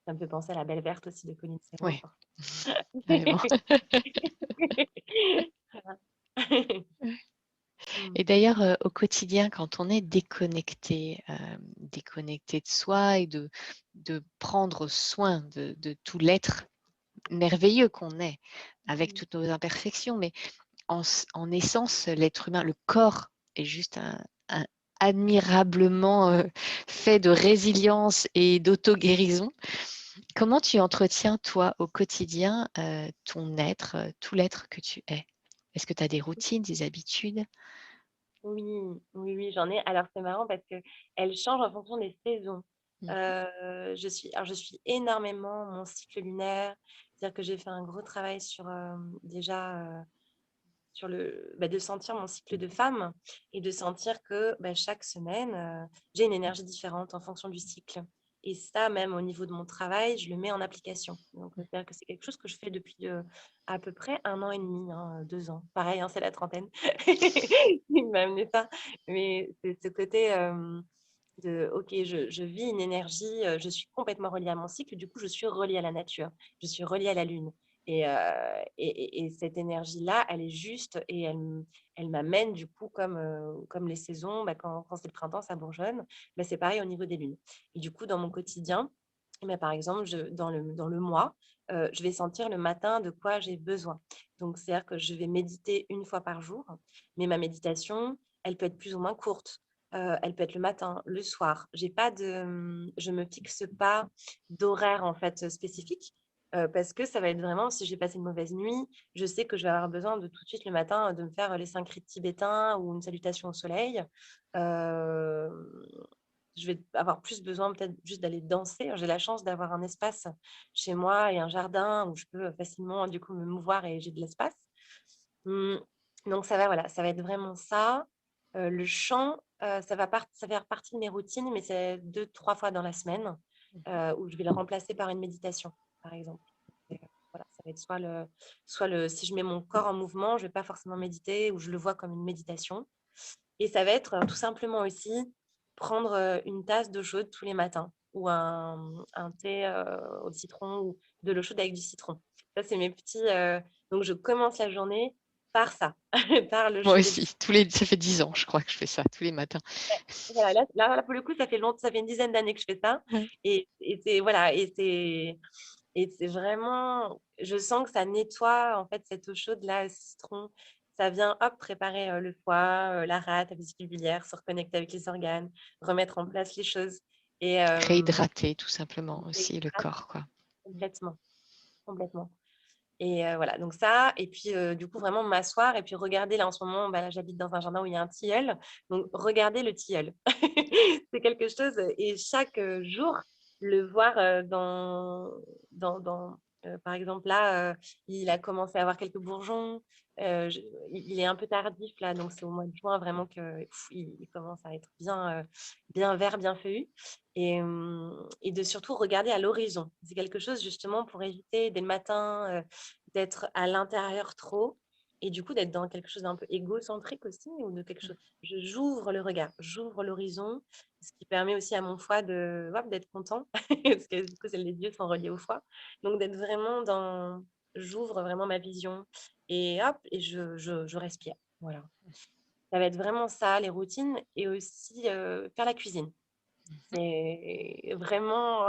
Ça me fait penser à La Belle Verte aussi de Colin Serrault, Ouais, forcément. carrément. Voilà. Et d'ailleurs, au quotidien, quand on est déconnecté de soi et de prendre soin de tout l'être merveilleux qu'on est, avec Mmh. toutes nos imperfections, mais en essence, l'être humain, le corps est juste un admirablement, fait de résilience et d'auto-guérison. Comment tu entretiens, toi, au quotidien, ton être, tout l'être que tu es? Est-ce que tu as des routines, des habitudes? Oui, oui, oui, j'en ai. Alors c'est marrant parce qu'elles changent en fonction des saisons. Mmh. Je suis énormément mon cycle lunaire, c'est-à-dire que j'ai fait un gros travail sur, déjà, sur de sentir mon cycle de femme et de sentir que, chaque semaine, j'ai une énergie différente en fonction du cycle et ça, même au niveau de mon travail, je le mets en application. Donc, c'est-à-dire que c'est quelque chose que je fais depuis, à peu près 1 an et demi, hein, 2 ans. Pareil, hein, c'est la trentaine qui m'a amené ça. Mais c'est ce côté, OK, je vis une énergie, je suis complètement reliée à mon cycle, du coup, je suis reliée à la nature, je suis reliée à la lune et cette énergie-là, elle est juste et elle m'amène du coup comme les saisons, quand c'est le printemps, ça bourgeonne, c'est pareil au niveau des lunes et du coup, dans mon quotidien, par exemple, dans le mois, je vais sentir le matin de quoi j'ai besoin. Donc c'est-à-dire que je vais méditer une fois par jour, mais ma méditation, elle peut être plus ou moins courte. Elle peut être le matin, le soir. J'ai pas de, je me fixe pas d'horaire en fait spécifique parce que ça va être vraiment si j'ai passé une mauvaise nuit, je sais que je vais avoir besoin de tout de suite le matin de me faire les 5 rites tibétains ou une salutation au soleil. Hem, je vais avoir plus besoin peut-être juste d'aller danser. J'ai la chance d'avoir un espace chez moi et un jardin où je peux facilement du coup me mouvoir et j'ai de l'espace. Mmh, donc voilà, ça va être vraiment ça. Le chant, ça va faire partie de mes routines, mais c'est 2 3 fois dans la semaine, où je vais le remplacer par une méditation, par exemple. Et voilà, ça va être soit le si je mets mon corps en mouvement, je vais pas forcément méditer ou je le vois comme une méditation et ça va être, tout simplement aussi prendre, une tasse d'eau chaude tous les matins ou un thé, au citron ou de l'eau chaude avec du citron. Ça, c'est mes petits, donc je commence la journée par ça, par l'eau Moi chaude et le aussi, citron. ça fait 10 ans, je crois que je fais ça tous les matins. Voilà, là, pour le coup, ça fait une dizaine d'années que je fais ça Ouais. et c'est voilà et c'est vraiment je sens que ça nettoie, en fait, cette eau chaude-là, ce citron. Ça vient, hop, préparer, le foie, la rate, la vésicule biliaire, se reconnecter avec les organes, remettre en place les choses et Réhydrater tout simplement et aussi le corps, quoi. complètement, complètement et voilà, donc ça et puis, du coup, vraiment m'asseoir et puis regarder là, en ce moment, là, j'habite dans un jardin où il y a un tilleul, donc regarder le tilleul. C'est quelque chose et chaque, jour, le voir, par exemple, là, il a commencé à avoir quelques bourgeons, je il est un peu tardif là, donc c'est au mois de juin vraiment que il commence à être bien vert, bien feuillu et de surtout regarder à l'horizon. C'est quelque chose justement pour éviter dès le matin, d'être à l'intérieur trop et du coup d'être dans quelque chose d'un peu égocentrique aussi ou de quelque chose j'ouvre le regard, j'ouvre l'horizon, ce qui permet aussi à mon foie de hop, d'être content parce que du coup, c'est les yeux sont reliés au foie. Donc d'être vraiment dans j'ouvre vraiment ma vision et hop et je respire. Voilà. Ça va être vraiment ça, les routines et aussi, faire la cuisine. C'est vraiment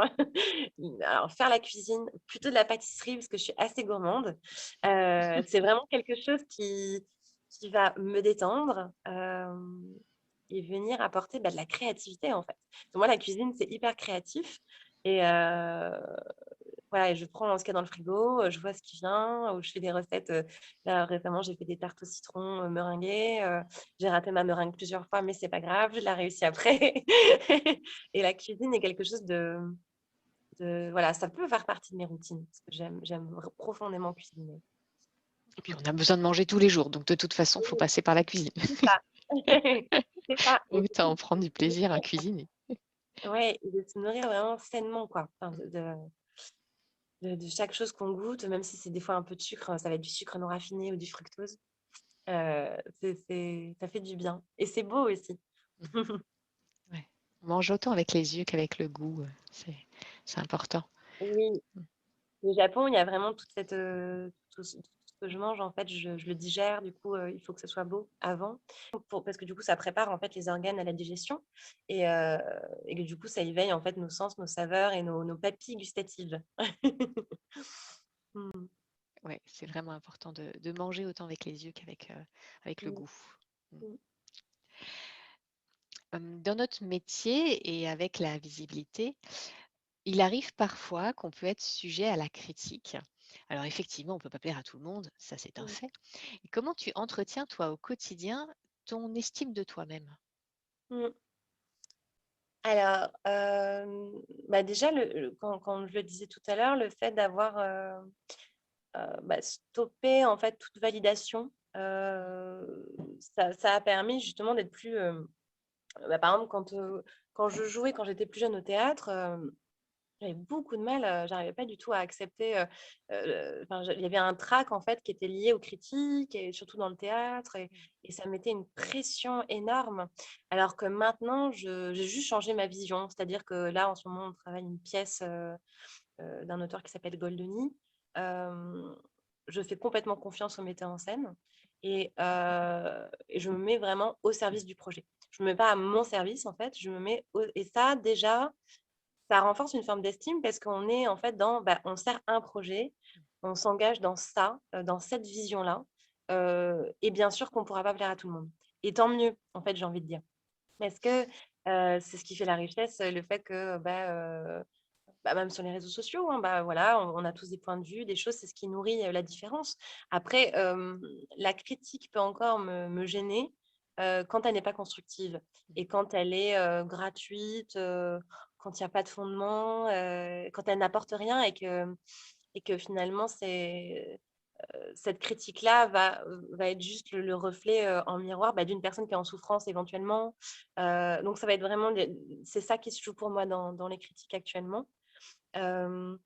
alors faire la cuisine, plutôt de la pâtisserie parce que je suis assez gourmande. C'est vraiment quelque chose qui va me détendre, et venir apporter, de la créativité, en fait. Pour moi, la cuisine, c'est hyper créatif et voilà et je prends ce qu'il y a dans le frigo, je vois ce qui vient ou je fais des recettes, là récemment, j'ai fait des tartes au citron, meringuées, j'ai raté ma meringue plusieurs fois, mais c'est pas grave, je l'ai réussi après et la cuisine est quelque chose de voilà, ça peut faire partie de mes routines parce que j'aime profondément cuisiner. Et puis on a besoin de manger tous les jours, donc de toute façon, il faut Oui, passer par la cuisine. c'est ça. C'est ça et du Autant coup en prendre du plaisir à cuisiner. ouais et de se nourrir vraiment sainement, quoi. Enfin de chaque chose qu'on goûte, même si c'est des fois un peu de sucre, ça va être du sucre non raffiné ou du fructose. Ça fait du bien et c'est beau aussi. Ouais. On mange autant avec les yeux qu'avec le goût, c'est important. Oui, au Japon, il y a vraiment tout ce que je mange, en fait, je le digère. Du coup, il faut que ce soit beau avant, parce que du coup, ça prépare en fait les organes à la digestion et, euh, et que du coup, ça éveille en fait nos sens, nos saveurs et nos papilles gustatives. Mm, Ouais, c'est vraiment important de manger autant avec les yeux qu'avec avec le mm, goût. Mm. mm, Dans notre métier et avec la visibilité, il arrive parfois qu'on peut être sujet à la critique. Alors effectivement, on ne peut pas plaire à tout le monde, ça c'est un mm, fait. Et comment tu entretiens, toi, au quotidien, ton estime de toi-même? mm. Alors, bah déjà, quand je le disais tout à l'heure, le fait d'avoir stoppé en fait toute validation, ça a permis justement d'être plus. Par exemple, quand je jouais, quand j'étais plus jeune au théâtre, j'avais beaucoup de mal, j'arrivais pas du tout à accepter, enfin, il y avait un trac en fait qui était lié aux critiques et surtout dans le théâtre et ça mettait une pression énorme. Alors que maintenant, j'ai juste changé ma vision. C'est-à-dire que là, en ce moment, on travaille une pièce, d'un auteur qui s'appelle Goldoni. Hem, je fais complètement confiance au metteur en scène et je me mets vraiment au service du projet. Je me mets pas à mon service en fait, je me mets au et ça déjà, ça renforce une forme d'estime parce qu'on est en fait on sert un projet, on s'engage dans ça, dans cette vision-là, et bien sûr qu'on ne pourra pas plaire à tout le monde. Et tant mieux, en fait, j'ai envie de dire. Parce que c'est ce qui fait la richesse, le fait que même sur les réseaux sociaux, hein, voilà, on a tous des points de vue, des choses, c'est ce qui nourrit la différence. Après, la critique peut encore me gêner quand elle n'est pas constructive et quand elle est gratuite, quand il n'y a pas de fondement, quand elle n'apporte rien et que finalement, cette critique-là va être juste le reflet en miroir d'une personne qui est en souffrance éventuellement. Donc, ça va être vraiment, c'est ça qui se joue pour moi dans les critiques actuellement. Euh,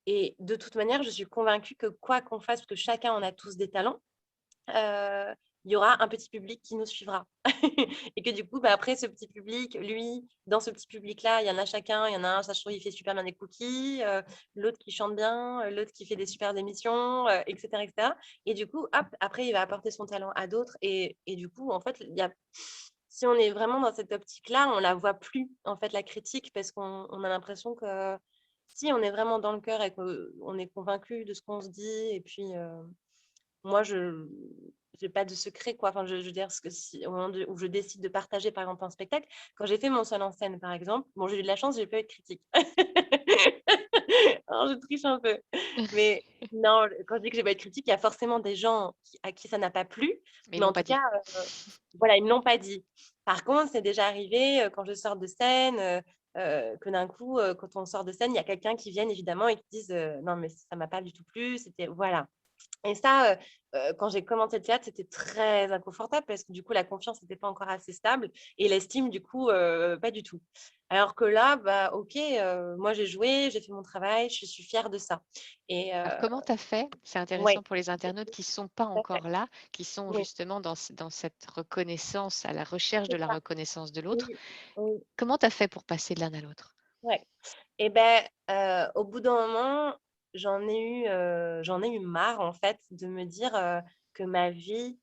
et de toute manière, je suis convaincue que quoi qu'on fasse, parce que chacun en a tous des talents, euh, il y aura un petit public qui nous suivra. Et que du coup, après, ce petit public, lui, dans ce petit public-là, il y en a chacun. Il y en a un, ça se trouve, il fait super bien des cookies, l'autre qui chante bien, l'autre qui fait des super émissions, etc., etc. Et du coup, hop, après, il va apporter son talent à d'autres. Et du coup, en fait, si on est vraiment dans cette optique-là, on la voit plus, en fait, la critique, parce qu'on a l'impression que si on est vraiment dans le cœur et qu'on est convaincu de ce qu'on se dit, et puis moi, je n'ai pas de secret, quoi. Enfin, je veux dire, au moment où je décide de partager, par exemple, un spectacle, quand j'ai fait mon seul en scène, par exemple, bon, j'ai eu de la chance, j'ai pas eu de critique. Alors, je triche un peu. Mais non, quand je dis que j'ai pas eu de critique, il y a forcément des gens à qui ça n'a pas plu. Mais ils Mais l'ont en pas tout dit. cas, voilà, ils ne me l'ont pas dit. Par contre, c'est déjà arrivé quand je sors de scène, que d'un coup, quand on sort de scène, il y a quelqu'un qui vient évidemment et qui dise non, mais ça m'a pas du tout plu. C'était voilà. Et ça, quand j'ai commencé le théâtre, c'était très inconfortable parce que du coup, la confiance n'était pas encore assez stable et l'estime, du coup, pas du tout. Alors que là, ok, moi j'ai joué, j'ai fait mon travail, je suis fière de ça. Et Alors comment tu as fait? C'est intéressant ouais, pour les internautes qui ne sont pas tout à fait. encore là, qui sont Oui, justement dans cette reconnaissance, à la recherche de c'est la ça. reconnaissance de l'autre. Oui, oui, Comment tu as fait pour passer de l'un à l'autre? ouais. Et au bout d'un moment, j'en ai eu marre en fait de me dire que ma vie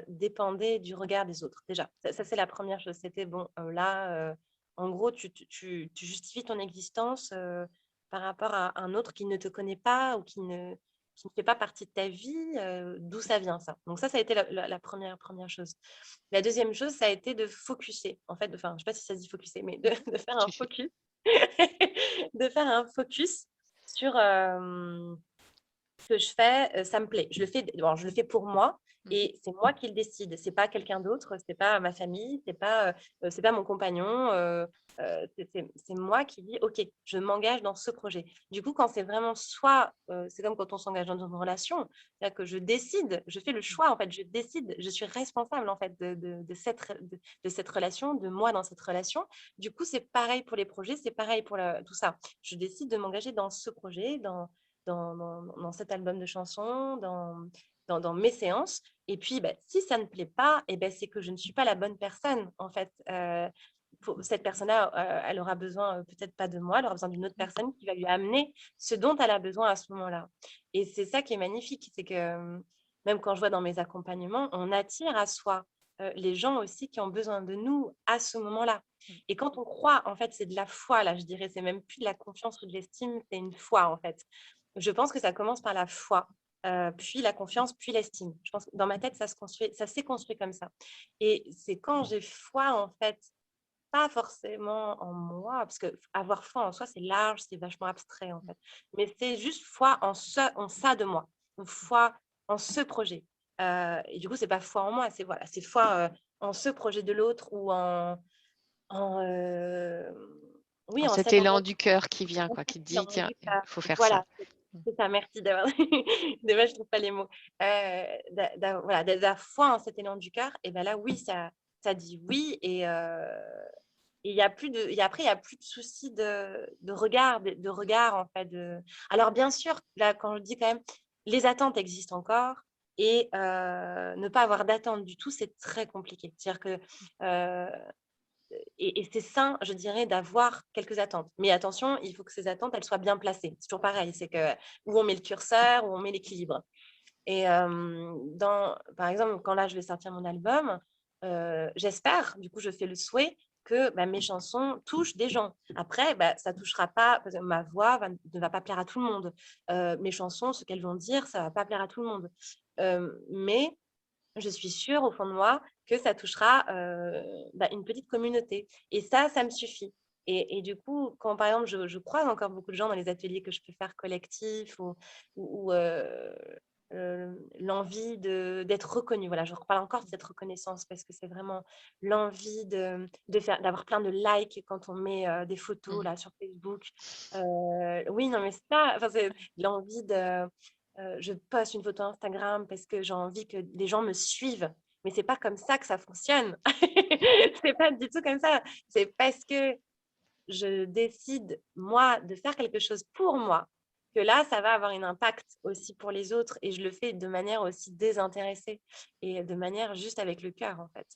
dépendait du regard des autres. Déjà, ça, c'est la première chose. C'était bon, là, en gros, tu justifies ton existence par rapport à un autre qui ne te connaît pas ou qui ne fait pas partie de ta vie. D'où ça vient ça? Donc ça a été la première chose. La deuxième chose, ça a été de focuser. En fait, enfin, je ne sais pas si ça se dit focuser, mais de faire un Tu fais. focus de faire un focus sur ce que je fais, ça me plaît. Je le fais pour moi Mmh. et c'est moi qui le décide. C'est pas quelqu'un d'autre, c'est pas ma famille, c'est pas mon compagnon. C'est moi qui dis, OK, je m'engage dans ce projet. Du coup, quand c'est vraiment soit, c'est comme quand on s'engage dans une relation, c'est-à-dire que je décide, je fais le Mmh. choix, en fait, je décide, je suis responsable, en fait, de cette relation, de moi dans cette relation. Du coup, c'est pareil pour les projets, c'est pareil pour tout ça. Je décide de m'engager dans ce projet, dans cet album de chansons, dans mes séances. Et puis, si ça ne plaît pas, c'est que je ne suis pas la bonne personne, en fait. Cette personne-là, elle aura besoin peut-être pas de moi, elle aura besoin d'une autre Mmh. personne qui va lui amener ce dont elle a besoin à ce moment-là. Et c'est ça qui est magnifique, c'est que même quand je vois dans mes accompagnements, on attire à soi les gens aussi qui ont besoin de nous à ce moment-là. Mmh. Et quand on croit, en fait, c'est de la foi, là, je dirais, c'est même plus de la confiance ou de l'estime, c'est une foi, en fait. Je pense que ça commence par la foi, puis la confiance, puis l'estime. Je pense que dans ma tête, ça s'est construit comme ça. Et c'est quand j'ai foi, en fait, pas forcément en moi, parce que avoir foi en soi, c'est large, c'est vachement abstrait, en fait. Mais c'est juste foi en ça de moi, une foi en ce projet. Et du coup, c'est pas foi en moi, c'est voilà, c'est foi en ce projet de l'autre ou en oui, En en cet cet élan engagement du cœur qui vient, en quoi, fait, qui te il dit: en «Tiens, dit il ça. faut faire ça». Voilà, Mmh. c'est ça, merci d'avoir des fois, je trouve pas les mots. Voilà, d'avoir foi en cet élan du cœur et ben là, oui, ça dit oui et il y a plus de souci de regard, de regard, en fait, alors bien sûr, là, quand je dis quand même, les attentes existent encore et ne pas avoir d'attente du tout, c'est très compliqué. C'est-à-dire que, heu et c'est sain, je dirais, d'avoir quelques attentes. Mais attention, il faut que ces attentes, elles soient bien placées. C'est toujours pareil, c'est que où on met le curseur, où on met l'équilibre. Et par exemple, quand là, je vais sortir mon album, j'espère, du coup, je fais le souhait que bah, mes chansons touchent des gens. Après, bah, ça touchera pas, parce que ma voix ne va pas plaire à tout le monde. Mes chansons, ce qu'elles vont dire, ça va pas plaire à tout le monde. Mais je suis sûre au fond de moi que ça touchera bah, une petite communauté. Et ça me suffit. Et du coup, quand par exemple, je croise encore beaucoup de gens dans les ateliers que je peux faire collectifs ou l'envie d'être reconnue. Voilà, je reparle encore de cette reconnaissance parce que c'est vraiment l'envie d'avoir plein de likes quand on met des photos Mmh. là sur Facebook. Oui, non, mais c'est ça. Enfin, c'est l'envie de je poste une photo Instagram parce que j'ai envie que les gens me suivent. Mais c'est pas comme ça que ça fonctionne. C'est pas du tout comme ça. C'est parce que je décide, moi, de faire quelque chose pour moi, que là, ça va avoir un impact aussi pour les autres et je le fais de manière aussi désintéressée et de manière juste avec le cœur, en fait.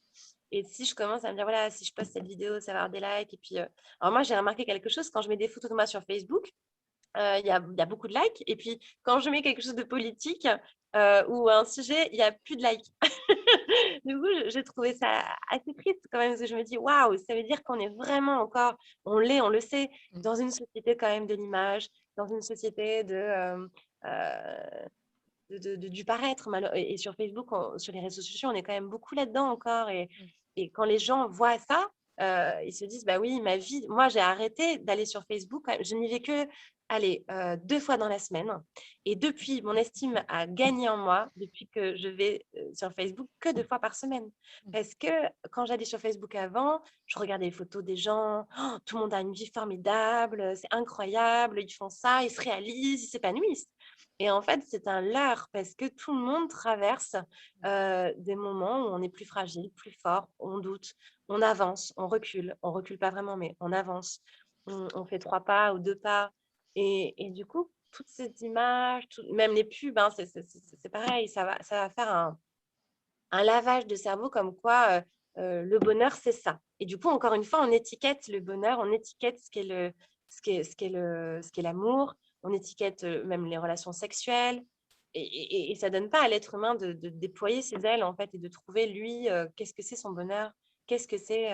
Et si je commence à me dire, voilà, si je poste cette vidéo, ça va avoir des likes. Et puis, alors moi, j'ai remarqué quelque chose quand je mets des photos de moi sur Facebook, il y a beaucoup de likes et puis quand je mets quelque chose de politique, ou un sujet, il y a plus de likes. Du coup, j'ai trouvé ça assez triste quand même, parce que je me dis: «Waouh, ça veut dire qu'on est vraiment encore» on le sait, Mmh. dans une société quand même de l'image, dans une société du paraître malo et sur Facebook, sur les réseaux sociaux, on est quand même beaucoup là-dedans encore Mmh. et quand les gens voient ça, ils se disent: «Bah oui, ma vie» moi, j'ai arrêté d'aller sur Facebook, je n'y vais que, allez, 2 fois dans la semaine et depuis, mon estime a gagné en moi depuis que je vais, sur Facebook que 2 fois par semaine. Mmh. Parce que quand j'allais sur Facebook avant, je regardais les photos des gens: «Oh, tout le monde a une vie formidable, c'est incroyable, ils font ça, ils se réalisent, ils s'épanouissent». Et en fait, c'est un leurre parce que tout le monde traverse, des moments où on est plus fragile, plus fort, on doute, on avance, on recule pas vraiment, mais on avance. On fait 3 pas ou 2 pas et du coup, toutes ces images, même les pubs, hein, c'est pareil, ça va faire un lavage de cerveau comme quoi, le bonheur, c'est ça. Et du coup, encore une fois, on étiquette le bonheur, on étiquette ce qu'est l'amour, on étiquette, même les relations sexuelles et ça donne pas à l'être humain de déployer ses ailes, en fait et de trouver lui, qu'est-ce que c'est son bonheur? Qu'est-ce que c'est,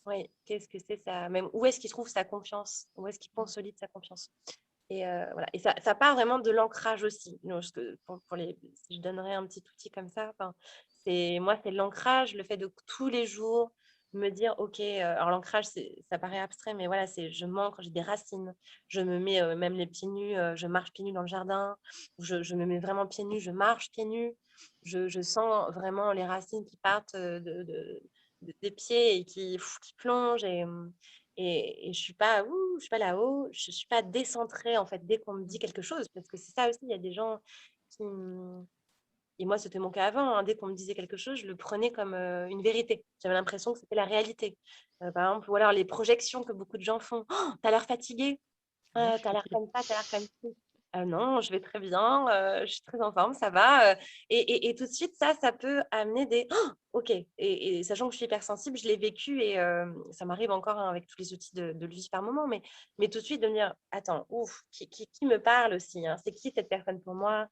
ouais, qu'est-ce que c'est ça même où est-ce qu'il trouve sa confiance? Où est-ce qu'il consolide sa confiance? Et voilà et ça part vraiment de l'ancrage aussi. Non, ce que pour les si je donnerais un petit outil comme ça, enfin, c'est l'ancrage, le fait de tous les jours me dire: «OK», alors l'ancrage, ça paraît abstrait, mais voilà, c'est je m'ancre, j'ai des racines. Je me mets, même les pieds nus, je marche pieds nus dans le jardin. Je me mets vraiment pieds nus, je marche pieds nus. Je sens vraiment les racines qui partent, des pieds et qui plongent et je suis pas là-haut, je suis pas décentrée, en fait, dès qu'on me dit Mmh. quelque chose. Parce que c'est ça aussi, il y a des gens qui et moi, c'était mon cas avant, hein, dès qu'on me disait quelque chose, je le prenais comme, une vérité. J'avais l'impression que c'était la réalité. Par exemple, ou alors les projections que beaucoup de gens font: «Oh, tu as l'air fatigué, tu as l'air comme ça, tu as l'air comme ci». Non, je vais très bien, je suis très en forme, ça va, et tout de suite, ça peut amener des: «Oh, OK» et sachant que je suis hypersensible, je l'ai vécu et ça m'arrive encore, hein, avec tous les outils de le vivre par moment, mais tout de suite de me dire: «Attends, ouf, qui me parle aussi, hein? C'est qui cette personne pour moi?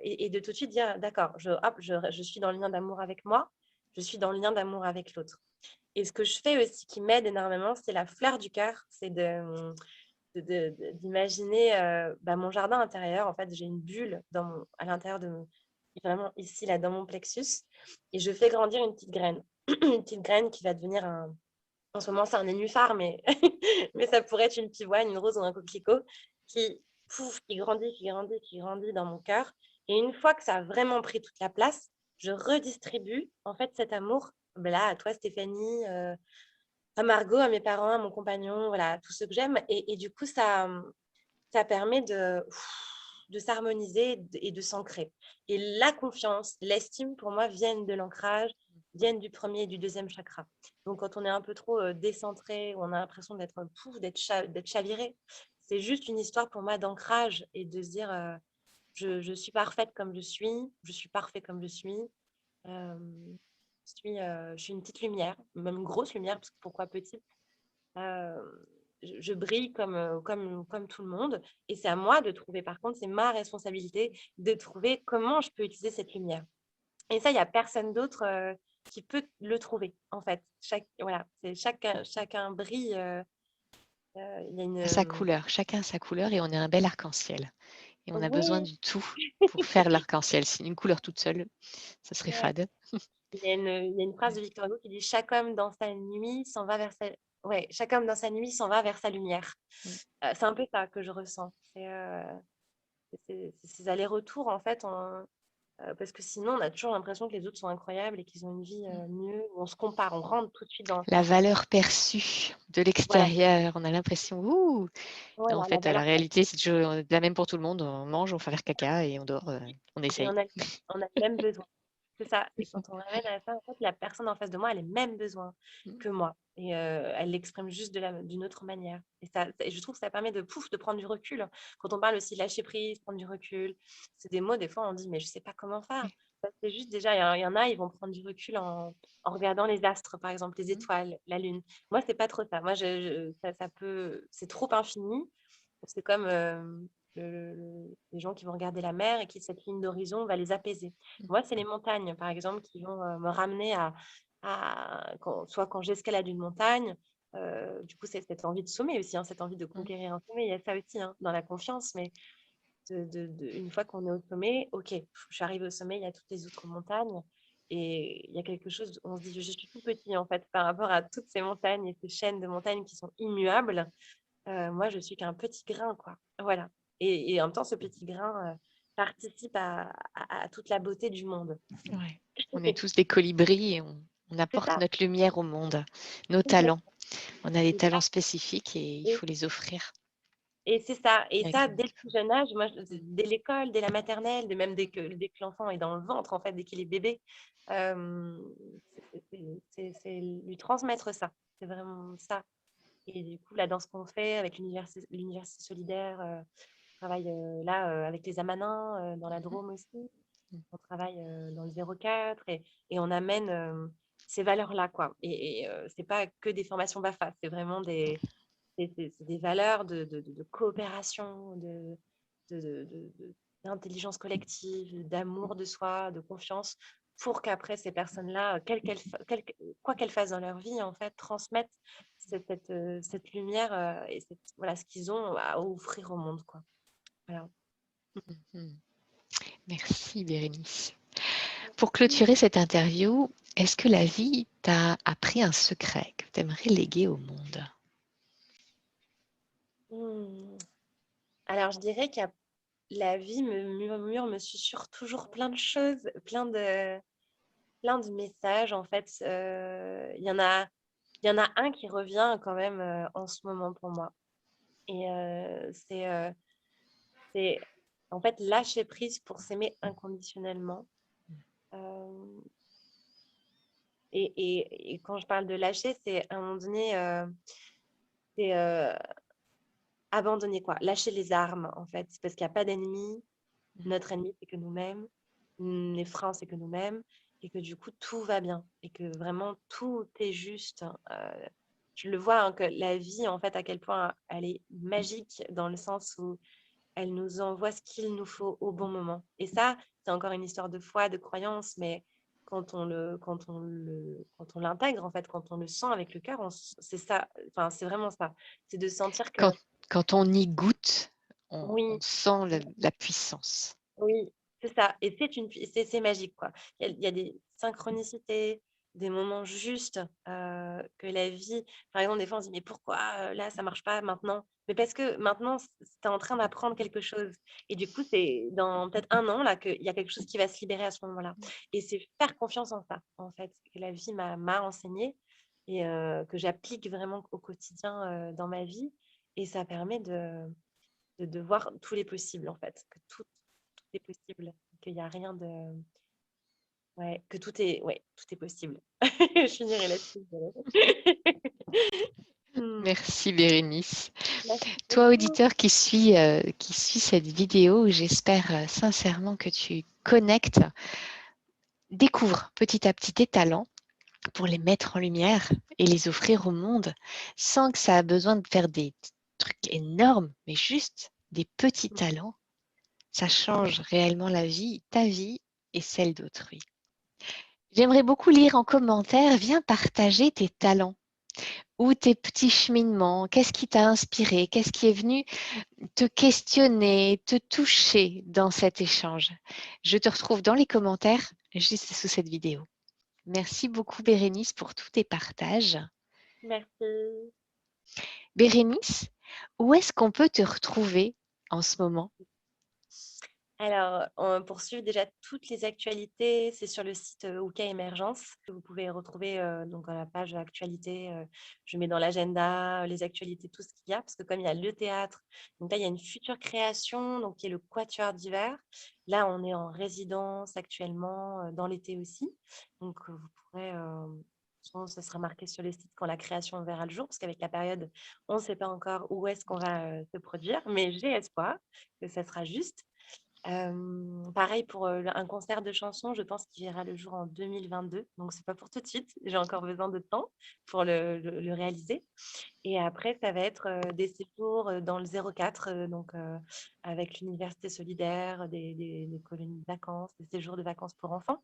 Et de tout de suite dire, d'accord, je suis dans le lien d'amour avec moi, je suis dans le lien d'amour avec l'autre. Et ce que je fais aussi qui m'aide énormément, c'est la fleur du cœur, c'est d'imaginer mon jardin intérieur. En fait, j'ai une bulle à l'intérieur vraiment ici, là, dans mon plexus, et je fais grandir une petite graine, une petite graine qui va devenir en ce moment, c'est un nénuphar, mais, mais ça pourrait être une pivoine, une rose ou un coquelicot qui, qui grandit, qui grandit, qui grandit dans mon cœur. Et une fois que ça a vraiment pris toute la place, je redistribue en fait cet amour là, à toi, Stéphanie, à Margot, à mes parents, à mon compagnon, voilà, tous ceux que j'aime. Et du coup, ça permet de s'harmoniser et de s'ancrer. Et la confiance, l'estime, pour moi, viennent de l'ancrage, viennent du premier et du deuxième chakra. Donc, quand on est un peu trop décentré, ou on a l'impression d'être chaviré, c'est juste une histoire pour moi d'ancrage et de se dire je suis parfaite comme je suis parfait comme je suis. Euh, je suis une petite lumière, même une grosse lumière, parce que pourquoi petite? Euh, je brille comme tout le monde. Et c'est à moi de trouver, par contre, c'est ma responsabilité de trouver comment je peux utiliser cette lumière. Et ça, il n'y a personne d'autre qui peut le trouver, en fait. Voilà, chacun brille. Il y a À sa une... couleur, chacun a sa couleur et on est un bel arc-en-ciel. Et on a besoin Oui, du tout pour faire l'arc-en-ciel. Si une couleur toute seule, ça serait ouais. fade. Il y a une phrase de Victor Hugo qui dit chaque homme dans sa nuit s'en va vers sa... Ouais, chaque homme dans sa nuit s'en va vers sa lumière. Mm. C'est un peu ça que je ressens. C'est ces allers-retours, en fait, parce que sinon, on a toujours l'impression que les autres sont incroyables et qu'ils ont une vie mieux. On se compare, on rentre tout de suite dans... La valeur perçue de Voilà, l'extérieur, on a l'impression, ouh, en voilà la fait, la valeur. réalité, c'est toujours la même pour tout le monde. On mange, on fait faire caca et on dort, on Et essaye. on a le même besoin. C'est ça. Et quand on ramène à ça, en fait, la personne en face de moi, elle a les mêmes besoins Mm. que moi. Et elle l'exprime juste d'une autre manière. Et je trouve que ça permet de prendre du recul. Quand on parle aussi de lâcher prise, prendre du recul, c'est des mots, des fois, on dit, mais je ne sais pas comment faire. C'est juste déjà, il y en a, ils vont prendre du recul en regardant les astres, par exemple, les Mm. étoiles, la lune. Moi, c'est pas trop ça. Moi, c'est trop infini. C'est comme les gens qui vont regarder la mer et qui, cette ligne d'horizon, va les apaiser. Moi, c'est les montagnes, par exemple, qui vont me ramener soit quand j'escalade une montagne, du coup, c'est cette envie de sommet aussi, hein, cette envie de Mm. conquérir un sommet. Il y a ça aussi hein, dans la confiance, mais une fois qu'on est au sommet, ok, je suis arrivée au sommet, il y a toutes les autres montagnes. Et il y a quelque chose, on se dit, je suis tout petit en fait par rapport à toutes ces montagnes et ces chaînes de montagnes qui sont immuables. Moi, je suis qu'un petit grain, quoi. Voilà. Et en même temps, ce petit grain participe à toute la beauté du monde. Ouais. On est tous des colibris et on C'est apporte ça, notre lumière au monde, nos talents. exactement. On a des C'est ça. talents spécifiques et il Et, faut les offrir et c'est ça. Et avec ça, l'amour dès le qu'il plus faut. jeune âge, moi, dès l'école, dès la maternelle, même dès que l'enfant est dans le ventre, en fait, dès qu'il est bébé, euh, c'est lui transmettre ça. C'est vraiment ça. Et du coup, la danse qu'on fait avec l'université solidaire, on travaille là avec les Amanins dans la Mhm. Drôme aussi. Mm. On travaille dans le 04 et on amène ces valeurs-là, quoi. Et c'est pas que des formations BAFA, c'est vraiment c'est des valeurs de coopération, d'intelligence collective, d'amour de soi, de confiance, pour qu'après ces personnes-là, quoi qu'elles fassent dans leur vie, en fait, transmettent cette lumière et voilà, ce qu'ils ont à offrir au monde, quoi. Voilà. Mhm. Merci Bérénice. Pour clôturer cette interview, est-ce que la vie t'a appris un secret que tu aimerais léguer au monde? Hmm. Alors, je dirais que la vie me susurre toujours plein de choses, plein de messages, en fait. Il y en a un qui revient quand même en ce moment pour moi. Et c'est en fait lâcher prise pour s'aimer inconditionnellement. Euh, et quand je parle de lâcher, c'est à un moment donné, c'est abandonner quoi, lâcher les armes en fait, c'est parce qu'il n'y a pas d'ennemi. Notre ennemi, c'est que nous-mêmes. Les freins, c'est que nous-mêmes. Et que du coup, tout va bien. Et que vraiment, tout est juste. Je le vois, hein, que la vie, en fait, à quel point elle est magique dans le sens où elle nous envoie ce qu'il nous faut au bon moment. Et ça, c'est encore une histoire de foi, de croyance, mais quand on l'intègre, en fait, quand on le sent avec le cœur, c'est ça, enfin, c'est vraiment ça. C'est de sentir que Quand, quand on y goûte, on oui, sent la puissance. oui, c'est ça. Et c'est magique, quoi. Il y a des synchronicités, des moments justes que la vie. Par exemple, des fois, on se dit, mais pourquoi là, ça marche pas maintenant? Mais parce que maintenant, tu es en train d'apprendre quelque chose. Et du coup, c'est dans peut-être un an, là, qu'il y a quelque chose qui va se libérer à ce moment-là. Et c'est faire confiance en ça, en fait, que la vie m'a enseigné et que j'applique vraiment au quotidien dans ma vie. Et ça permet de voir tous les possibles, en fait, que tout est possible, qu'il n'y a rien de... Ouais, que tout est possible. Je finirai là-dessus. Hmm. Merci Bérénice. Merci Toi, beaucoup. auditeur qui suis cette vidéo, j'espère sincèrement que tu connectes, découvres petit à petit tes talents pour les mettre en lumière et les offrir au monde sans que ça a besoin de faire des trucs énormes, mais juste des petits talents. Ça change réellement la vie, ta vie et celle d'autrui. J'aimerais beaucoup lire en commentaire, viens partager tes talents ou tes petits cheminements. Qu'est-ce qui t'a inspiré? Qu'est-ce qui est venu te questionner, te toucher dans cet échange? Je te retrouve dans les commentaires juste sous cette vidéo. Merci beaucoup Bérénice pour tous tes partages. Merci. Bérénice, où est-ce qu'on peut te retrouver en ce moment? Alors, pour suivre déjà toutes les actualités, c'est sur le site Ouka Émergence que vous pouvez retrouver donc à la page actualité. Je mets dans l'agenda les actualités, tout ce qu'il y a, parce que comme il y a le théâtre, donc là, il y a une future création, donc qui est le Quatuor d'hiver. Là, on est en résidence actuellement dans l'été aussi. Donc, vous pourrez, souvent, ça sera marqué sur le site quand la création verra le jour, parce qu'avec la période, on ne sait pas encore où est-ce qu'on va se produire, mais j'ai espoir que ça sera juste. Pareil pour un concert de chansons, je pense qu'il verra le jour en 2022. Donc, c'est pas pour tout de suite. J'ai encore besoin de temps pour le réaliser. Et après, ça va être des séjours dans le 04, donc avec l'Université solidaire, des colonies de vacances, des séjours de vacances pour enfants,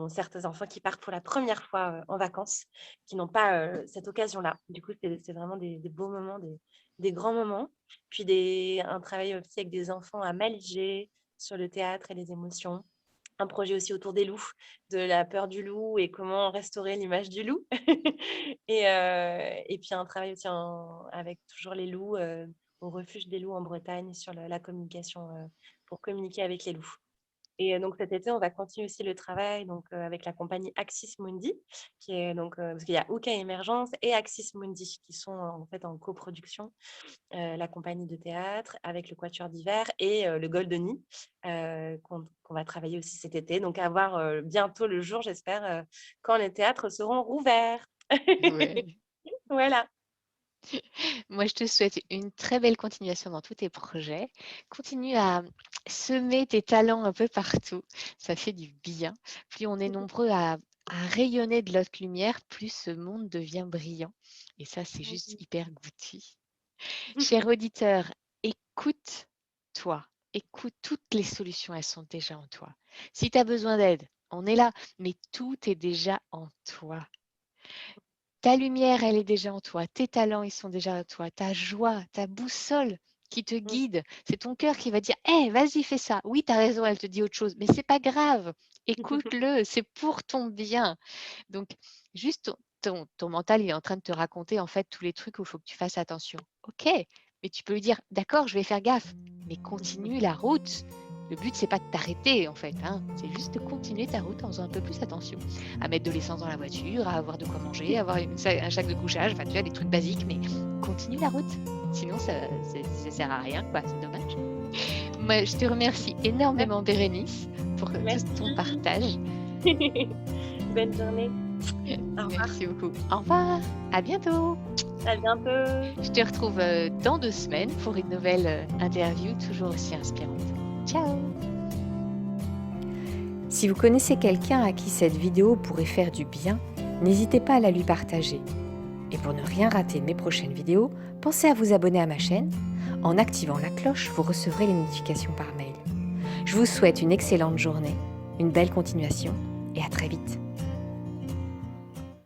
certains enfants qui partent pour la première fois en vacances, qui n'ont pas cette occasion-là. Du coup, c'est vraiment des beaux moments, des grands moments. Puis un travail aussi avec des enfants à Malijé sur le théâtre et les émotions. Un projet aussi autour des loups, de la peur du loup et comment restaurer l'image du loup. Et puis un travail aussi avec toujours les loups au refuge des loups en Bretagne sur la communication pour communiquer avec les loups. Et donc cet été, on va continuer aussi le travail donc, avec la compagnie Axis Mundi, qui est donc, parce qu'il y a Ouka Émergence et Axis Mundi qui sont en fait en coproduction, la compagnie de théâtre avec le Quatuor d'hiver et le Goldeny, qu'on va travailler aussi cet été. Donc à voir bientôt le jour, j'espère, quand les théâtres seront rouverts. Ouais. Voilà. Moi, je te souhaite une très belle continuation dans tous tes projets. Continue à semer tes talents un peu partout. Ça fait du bien. Plus on est nombreux à rayonner de notre lumière, plus ce monde devient brillant. Et ça, c'est juste hyper goûti. Cher auditeur, écoute-toi. Écoute, toutes les solutions, elles sont déjà en toi. Si tu as besoin d'aide, on est là, mais tout est déjà en toi. Ta lumière, elle est déjà en toi. Tes talents, ils sont déjà en toi. Ta joie, ta boussole qui te guide. C'est ton cœur qui va dire, hé, vas-y, fais ça. Oui, tu as raison, elle te dit autre chose, mais c'est pas grave. Écoute-le, c'est pour ton bien. Donc, juste ton mental, il est en train de te raconter en fait tous les trucs où il faut que tu fasses attention. Ok, mais tu peux lui dire, d'accord, je vais faire gaffe, mais continue la route. Le but, c'est pas de t'arrêter en fait, hein. C'est juste de continuer ta route en faisant un peu plus attention à mettre de l'essence dans la voiture, à avoir de quoi manger, à avoir un sac de couchage, enfin tu as des trucs basiques, mais continue la route. Sinon, ça sert à rien, quoi. C'est dommage. Moi, je te remercie énormément, Bérénice, pour tout ton Merci. partage. Bonne journée. Au revoir. Merci beaucoup. Au revoir. À bientôt. À bientôt. Je te retrouve dans 2 semaines pour une nouvelle interview toujours aussi inspirante. Ciao. Si vous connaissez quelqu'un à qui cette vidéo pourrait faire du bien, n'hésitez pas à la lui partager. Et pour ne rien rater de mes prochaines vidéos, pensez à vous abonner à ma chaîne En activant la cloche, vous recevrez les notifications par mail. Je vous souhaite une excellente journée, une belle continuation et à très vite.